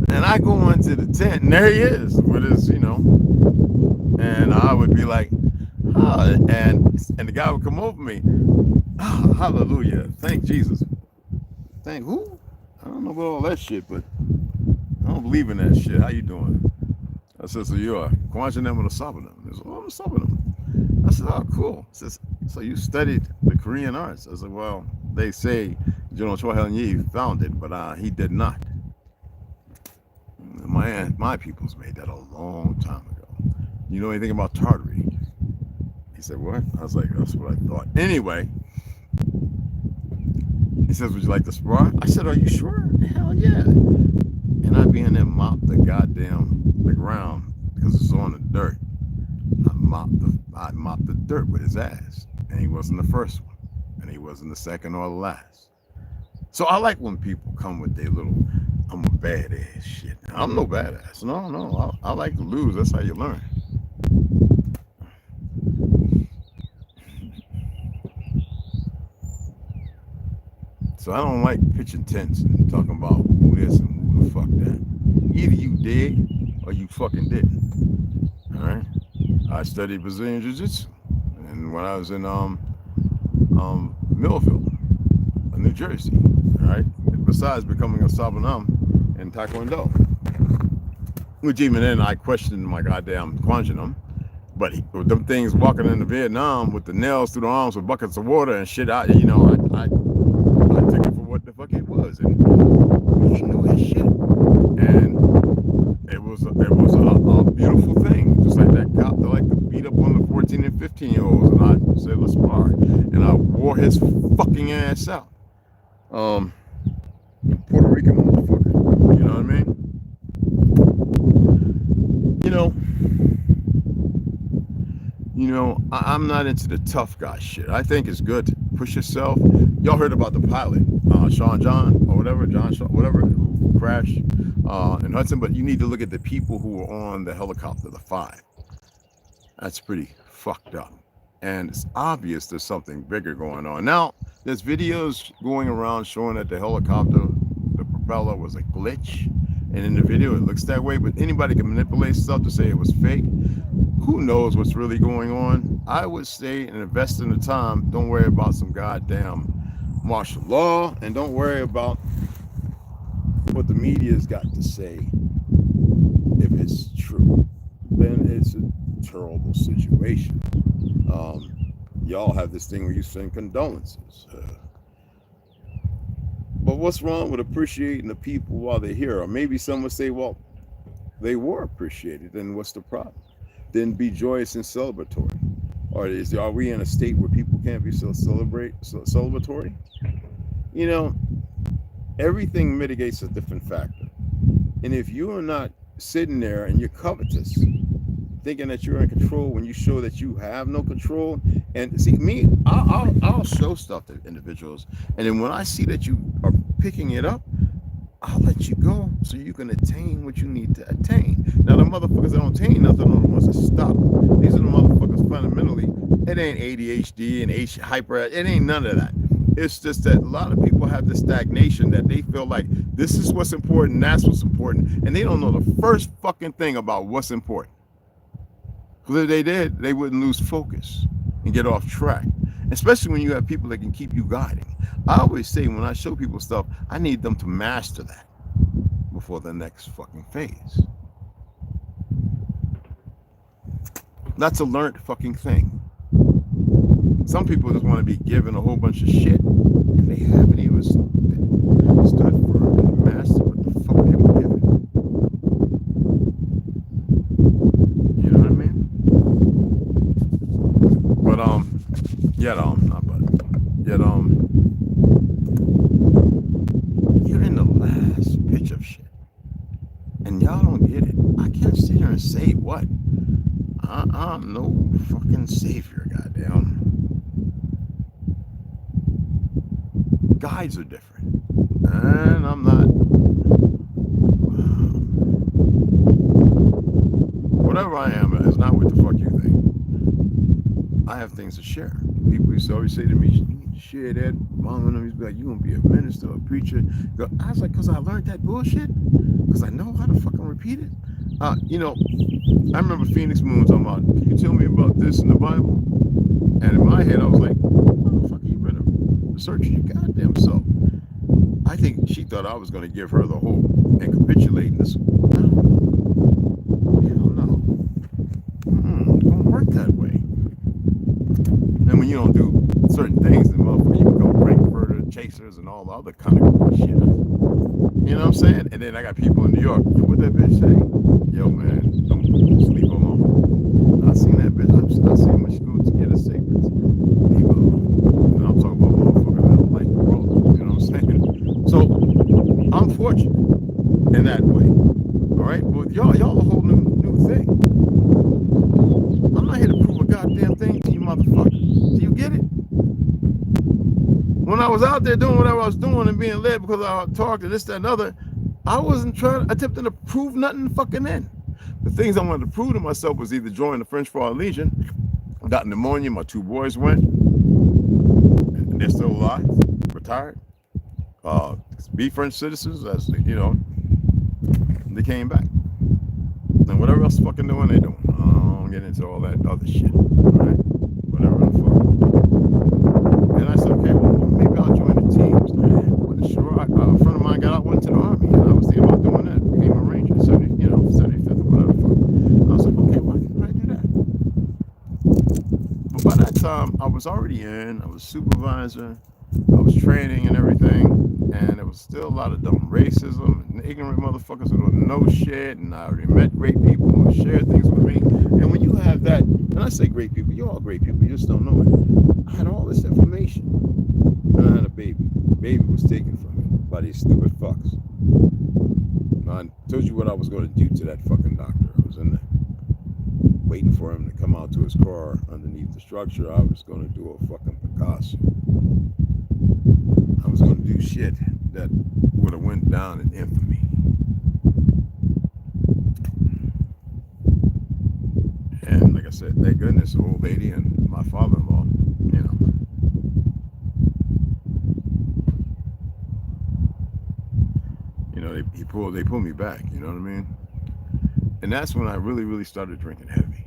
and I go into the tent and there he is with his, and I would be like, and the guy would come over me, hallelujah, thank Jesus. Thank who? I don't know about all that shit, but I don't believe in that shit. How you doing? I said, so you are Kwanjanam and Asabanam. He said, oh, I'm Asabanam. I said, oh, cool. He says, so you studied the Korean arts? I said, well, they say General Choi Hyun-Yi found it, but he did not. My peoples made that a long time ago. You know anything about Tartary? He said, what? I was like, that's what I thought. Anyway, he says, would you like to spar? I said, are you sure? Hell yeah. And I'd be in there mop the ground because it's on the dirt. I mopped the dirt with his ass. And he wasn't the first one. And he wasn't the second or the last. So I like when people come with their little, I'm a badass shit. I'm no badass. No. I like to lose. That's how you learn. So I don't like pitching tents and talking about who this and who the fuck that. Either you did or you fucking didn't. All right. I studied Brazilian Jiu-Jitsu, and when I was in Millville, New Jersey. All right. Besides becoming a Sabanam in Taekwondo, which even then I questioned my goddamn Kwanjanam. But with them things walking into Vietnam with the nails through the arms with buckets of water and shit, I took it for what the fuck it was, and he knew his shit, and it was a beautiful thing, just like that cop that like to beat up on the 14 and 15-year-olds, and I said let's spar, and I wore his fucking ass out, Puerto Rican motherfucker, you know what I mean? I'm not into the tough guy shit. I think it's good to push yourself. Y'all heard about the pilot, Sean John or whatever, John Shaw, whatever, who crashed in Hudson. But you need to look at the people who were on the helicopter, the 5. That's pretty fucked up. And it's obvious there's something bigger going on. Now, there's videos going around showing that the helicopter, the propeller was a glitch. And in the video, it looks that way. But anybody can manipulate stuff to say it was fake. who knows what's really going on? I would say and invest in the time. Don't worry about some goddamn martial law, and don't worry about what the media's got to say. If it's true, then it's a terrible situation. Y'all have this thing where you send condolences. But what's wrong with appreciating the people while they're here? Or maybe some would say, well, they were appreciated, then what's the problem? Then be joyous and celebratory. Or are we in a state where people can't be so celebratory? You know, everything mitigates a different factor. And if you are not sitting there and you're covetous, thinking that you're in control when you show that you have no control, and see me, I'll show stuff to individuals, and then when I see that you are picking it up, I'll let you go so you can attain what you need to attain. Now the motherfuckers that don't attain nothing are the ones that stop. These are the motherfuckers fundamentally. It ain't ADHD and hyper. It ain't none of that. It's just that a lot of people have this stagnation that they feel like this is what's important, that's what's important, and they don't know the first fucking thing about what's important. Because if they did, they wouldn't lose focus and get off track. Especially when you have people that can keep you guiding. I always say when I show people stuff, I need them to master that before the next fucking phase. That's a learned fucking thing. Some people just want to be given a whole bunch of shit, and they haven't even stood for and mastered what the fuck they were given. You know what I mean? But you're in the last pitch of shit, and y'all don't get it. I can't sit here and say what. I'm no fucking savior, goddamn. Guides are different, and I'm not. Whatever I am is not what the fuck you think. I have things to share. People used to always say to me, "You need to share that." Mom and them used to be like, "You gonna be a minister, a preacher?" I was like, "Cause I learned that bullshit. Cause I know how to fucking repeat it." You know, I remember Phoenix Moon talking about, "Can you tell me about this in the Bible?" And in my head, I was like, "Motherfucker, you better research your goddamn self." I think she thought I was gonna give her the whole and capitulate in this. Hell no. It don't work that way. And when you don't do certain things, then motherfucker, you become frankfurter chasers and all the other kind of shit. You know what I'm saying? And then I got people in New York. What that bitch say? Yo, man, don't sleep alone. I seen that bitch. I seen when she goes to get her secrets. Leave her alone. And I'm talking about motherfuckers that don't like the world. You know what I'm saying? So I'm fortunate in that way. All right, but y'all a whole new thing. I'm not here to prove a goddamn thing to you motherfuckers. Do you get it? When I was out there doing whatever I was doing and being led because I talked to this, that, and other, I wasn't attempting to prove nothing fucking in. The things I wanted to prove to myself was either join the French Foreign Legion, got pneumonia, my 2 boys went, and they're still alive, retired, be French citizens, as you know, they came back. And whatever else fucking doing, they doing. I don't get into all that other shit, right? Whatever the fuck. And I said, okay, well, maybe I'll join the teams. I wasn't sure. A friend of mine got out, went to the Army, and I was thinking about doing that. Became a Ranger, 75th or whatever the fuck. I was like, okay, why didn't I do that? But by that time, I was already in. I was supervisor. I was training and everything, and there was still a lot of dumb racism and ignorant motherfuckers who don't know shit, and I already met great people who shared things with me. And when you have that, and I say great people, you're all great people, you just don't know it. I had all this information, and I had a baby. The baby was taken from me by these stupid fucks. I told you what I was going to do to that fucking doctor. I was in there waiting for him to come out to his car underneath the structure. I was going to do a fucking Picasso. I was going to do shit that would have went down in infamy. And like I said, thank goodness, the old lady and my father-in-law, they pulled me back, you know what I mean? And that's when I really started drinking heavy.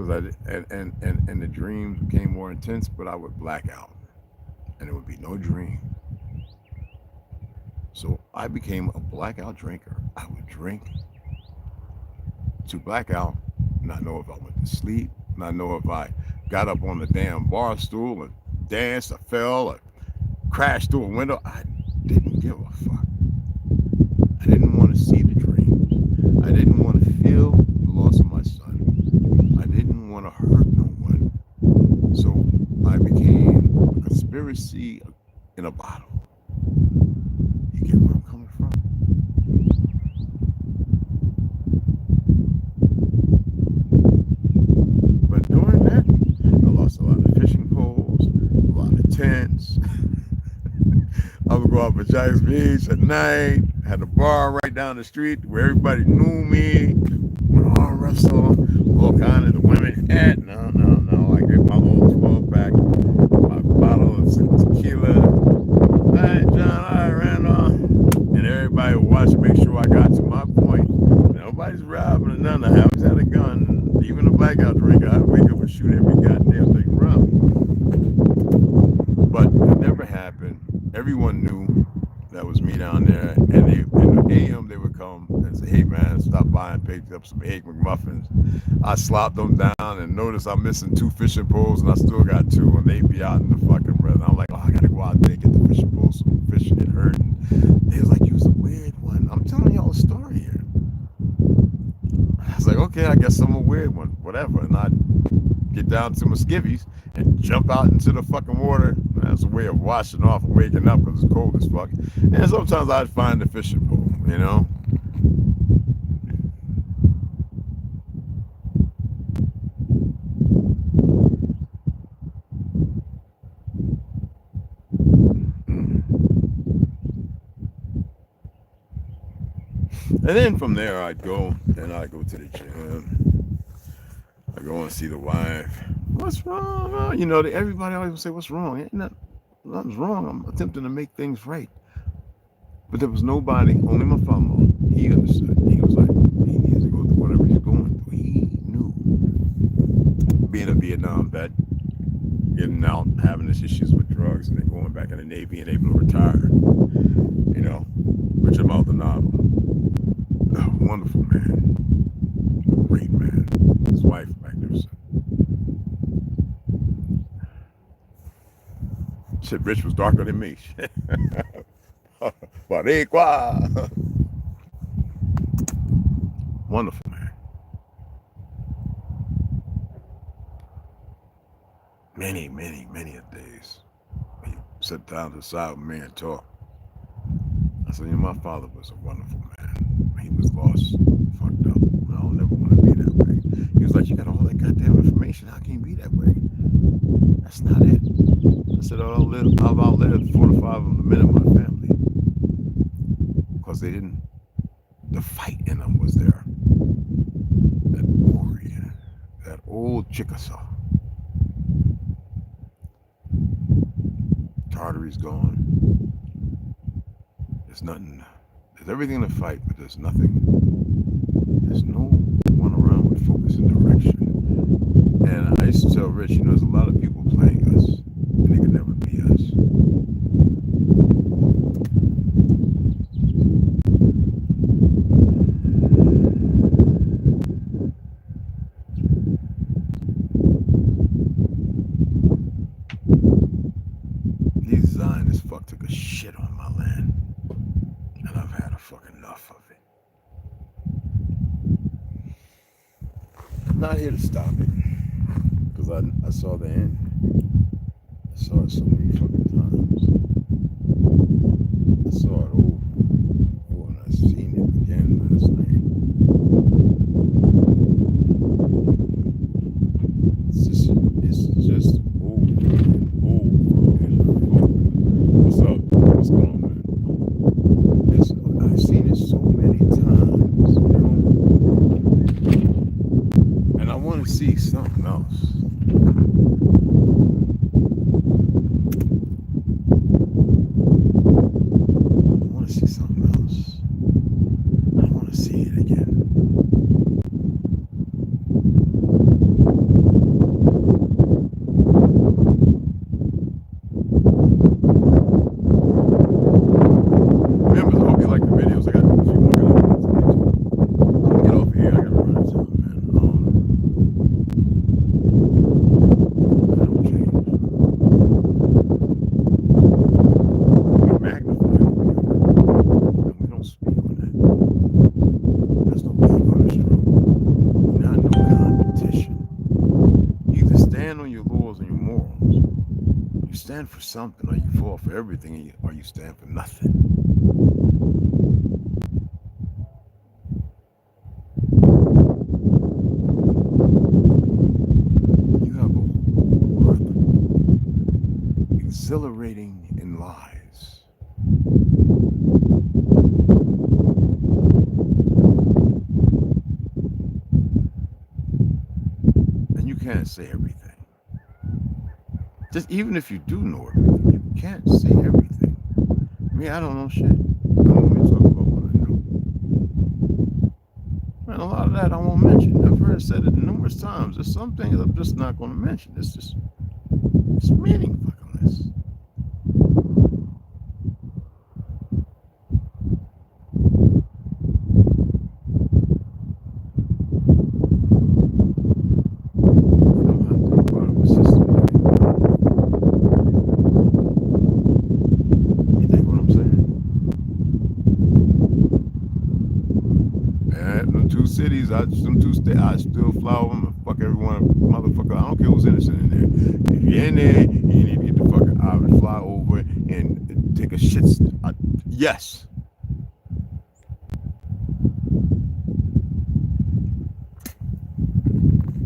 because and the dreams became more intense, but I would black out, and it would be no dream. So I became a blackout drinker. I would drink to black out, not know if I went to sleep, not know if I got up on the damn bar stool and danced or fell or crashed through a window. I didn't give a fuck. I didn't want to see the dreams. I didn't want to feel the loss of my son. I didn't want to hurt no one. So I became a conspiracy in a bottle. You get where I'm coming from? But during that, I lost a lot of fishing poles, a lot of tents. I would go out for Jack's Beach at night, had a bar right down the street where everybody knew me, would arm wrestle, all kind of the women at, no. I get my little 12-pack, my bottle of tequila. All right, John, all right, Randolph. And everybody would watch to make sure I got to my point. Nobody's robbing or nothing. I always had a gun. Even a blackout drinker, I'd wake up and shoot every goddamn thing around me. But it never happened. Everyone knew that was me down there, and in the AM they would come and say, "Hey man, stop by and pick up some Egg McMuffins." I slopped them down and noticed I'm missing 2 fishing poles, and I still got 2, and they'd be out in the fucking river. I'm like, oh, I gotta go out there and get the fishing poles so the fish get hurt. And they was like, "You was a weird one." I'm telling y'all a story here. I was like, okay, I guess I'm a weird one, whatever. And I'd get down to my skivvies and jump out into the fucking water. That's a way of washing off and waking up because it's cold as fuck. And sometimes I'd find the fishing pole, you know? And then from there, I'd go to the gym. I go and see the wife. What's wrong? Oh, you know, everybody always say, what's wrong? Ain't nothing's wrong. I'm attempting to make things right. But there was nobody, only my father. He understood. He was like, he needs to go through whatever he's going through. He knew. Being a Vietnam vet, getting out, having his issues with drugs, and then going back in the Navy and able to retire. You know, Richard Maldonado. Oh, wonderful man. Great man. His wife, magnificent. Shit, Rich was darker than me. Boricua. Wonderful man. Many a days. He sat down to the side with me and talked. I said, my father was a wonderful man. He was lost, fucked up. I don't never want to be that way. He was like, you got all that goddamn information. How can you be that way? That's not it. I said, I've outlived 4 to 5 of the men in my family. Because they didn't, the fight in them was there. That warrior, that old Chickasaw. Tartary's gone. There's nothing. There's everything to fight, but there's nothing. There's no one around with focus and direction. And I used to tell Rich, there's a lot of people playing us, and they could never be us. These Zionists took a shit on my land. And I've had a fucking enough of it. I'm not here to stop it. Because I saw the end. I saw it so many fucking times. I saw it over. Oh, and I seen it again last night. It's just over and over and over. What's up? What's going on, man? I've seen it so many times, and I want to see something else. stand for something, or you fall for everything, or you stand for nothing. You have a worth exhilarating in lies. And you can't say everything. Just even if you do know everything, you can't say everything. I mean, I don't know shit. I don't really talk about what I know. And a lot of that I won't mention. I've heard it said it numerous times. There's some things I'm just not going to mention. It's meaningless. Cities, I still fly over them and fuck everyone, motherfucker. I don't care who's innocent in there. If you're in there, you need to get the fuck out and fly over and take a shit. Yes.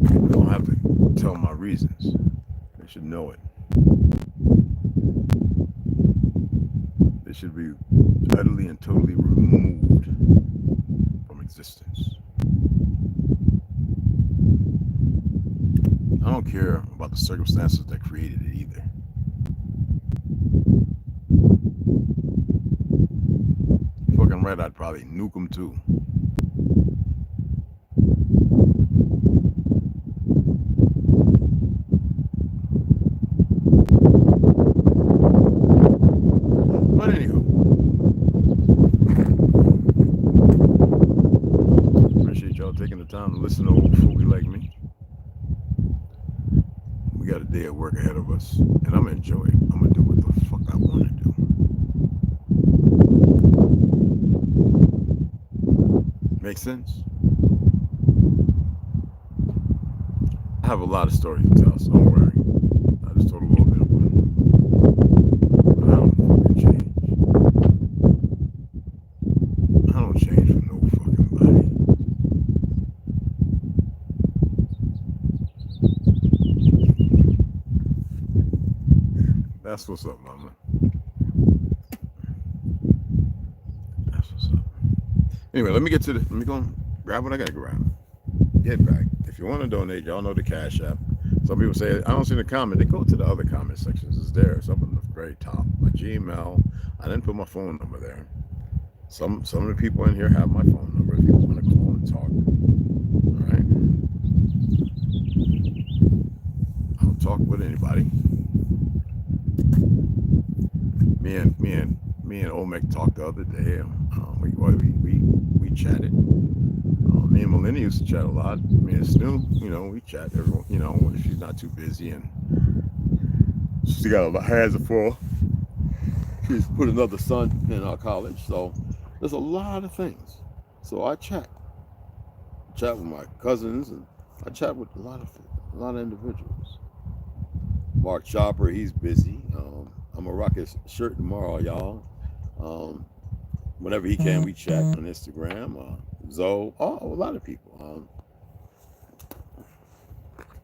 You don't have to tell my reasons. They should know it. They should be utterly and totally removed from existence. I don't care about the circumstances that created it either. Fucking right, I'd probably nuke them too. But anywho, appreciate y'all taking the time to listen to old foodie like me. We got a day at work ahead of us, and I'm gonna enjoy it. I'm gonna do what the fuck I want to do. Make sense? I have a lot of stories to tell, so don't worry. I just told a little bit of one. But I don't fucking change. I don't change for no fucking body. That's what's up, mama. That's what's up. Anyway, let me go and grab what I gotta grab. Get back. If you want to donate, y'all know the Cashapp. Some people say, I don't see the comment. They go to the other comment sections. It's there. It's up on the very top. My Gmail. I didn't put my phone number there. Some of the people in here have my phone number if you want to call and talk. All right. I'll talk with anybody. Me and Omek talked the other day. We chatted. Me and Melinda used to chat a lot. Me and Stu, we chat. Everyone, if she's not too busy, and she got her hands are full. She's put another son in our college, so there's a lot of things. So I chat with my cousins, and I chat with a lot of individuals. Mark Chopper, he's busy. I'm gonna rock his shirt tomorrow, y'all. Whenever he can, we chat on Instagram. Zoe, a lot of people.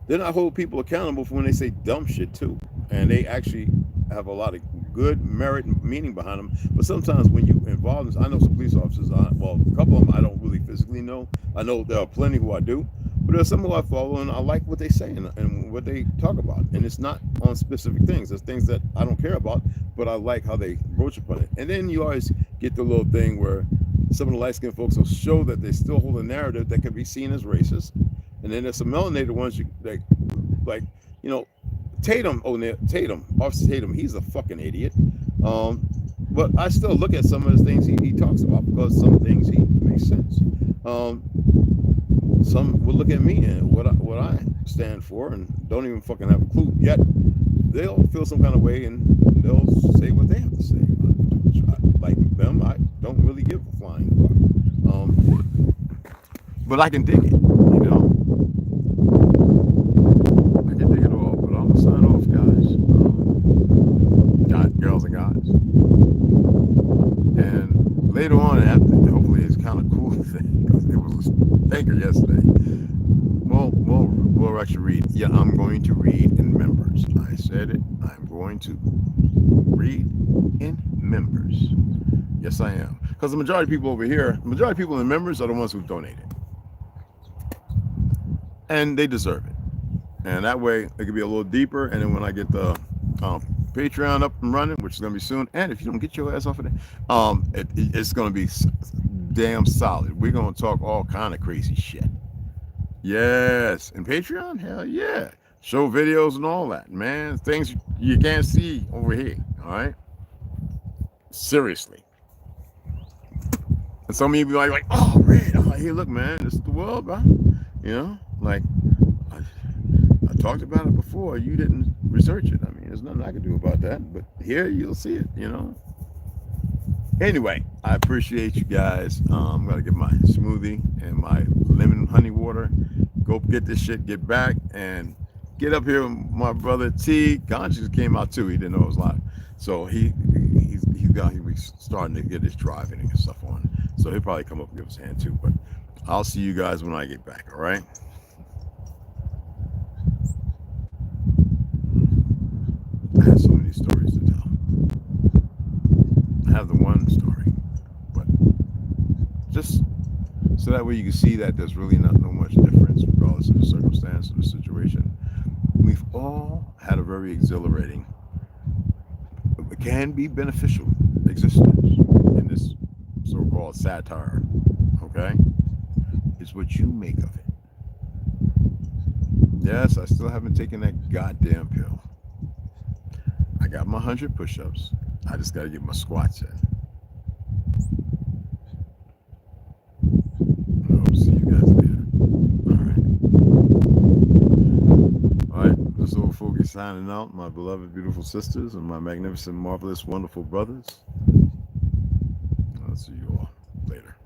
Then I hold people accountable for when they say dumb shit too, and they actually have a lot of good merit and meaning behind them. But sometimes when you involve them, I know some police officers. A couple of them I don't really physically know. I know there are plenty who I do, but there's some who I follow, and I like what they say and what they talk about. And it's not on specific things. There's things that I don't care about, but I like how they approach upon it. And then you always get the little thing where some of the light-skinned folks will show that they still hold a narrative that can be seen as racist. And then there's some melanated ones Tatum, Officer Tatum, he's a fucking idiot. But I still look at some of the things he talks about, because some things he makes sense. Some will look at me and what I stand for and don't even fucking have a clue yet. They'll feel some kind of way and they'll say what they have to say. Like them, I don't really give a flying fuck. But I can dig it, I can dig it all. But I'm gonna sign off, guys. was a thinker yesterday. We'll actually read. Yeah, I'm going to read in members. I said it. I'm going to read in members. Yes, I am. Because the majority of people over here, the majority of people in members are the ones who've donated. And they deserve it. And that way, it could be a little deeper. And then when I get the Patreon up and running, which is going to be soon, and if you don't get your ass off of it, it's going to be damn solid. We're going to talk all kind of crazy shit. Yes. And Patreon? Hell yeah. Show videos and all that, man. Things you can't see over here. All right? Seriously. And some of you be like, oh, Red. Oh, hey, look, man. This is the world, bro. You know? Like, I talked about it before. You didn't research it. I mean, there's nothing I can do about that. But here, you'll see it, you know? Anyway, I appreciate you guys. I'm going to get my smoothie and my lemon and honey water. Go get this shit, get back, and get up here with my brother T. Conscious came out too. He didn't know it was live. So he's starting to get his driving and stuff on. So he'll probably come up and give us a hand too. But I'll see you guys when I get back, all right? I have so many stories to tell. I have the one story, but just so that way you can see that there's really not no much difference regardless of the circumstance or the situation. We've all had a very exhilarating, it can be beneficial existence in this so-called satire, okay? It's what you make of it. Yes, I still haven't taken that goddamn pill. I got my 100 push-ups. I just got to get my squats in. I hope to see you guys there. All right, this old fogey signing out. My beloved, beautiful sisters and my magnificent, marvelous, wonderful brothers. I'll see you all later.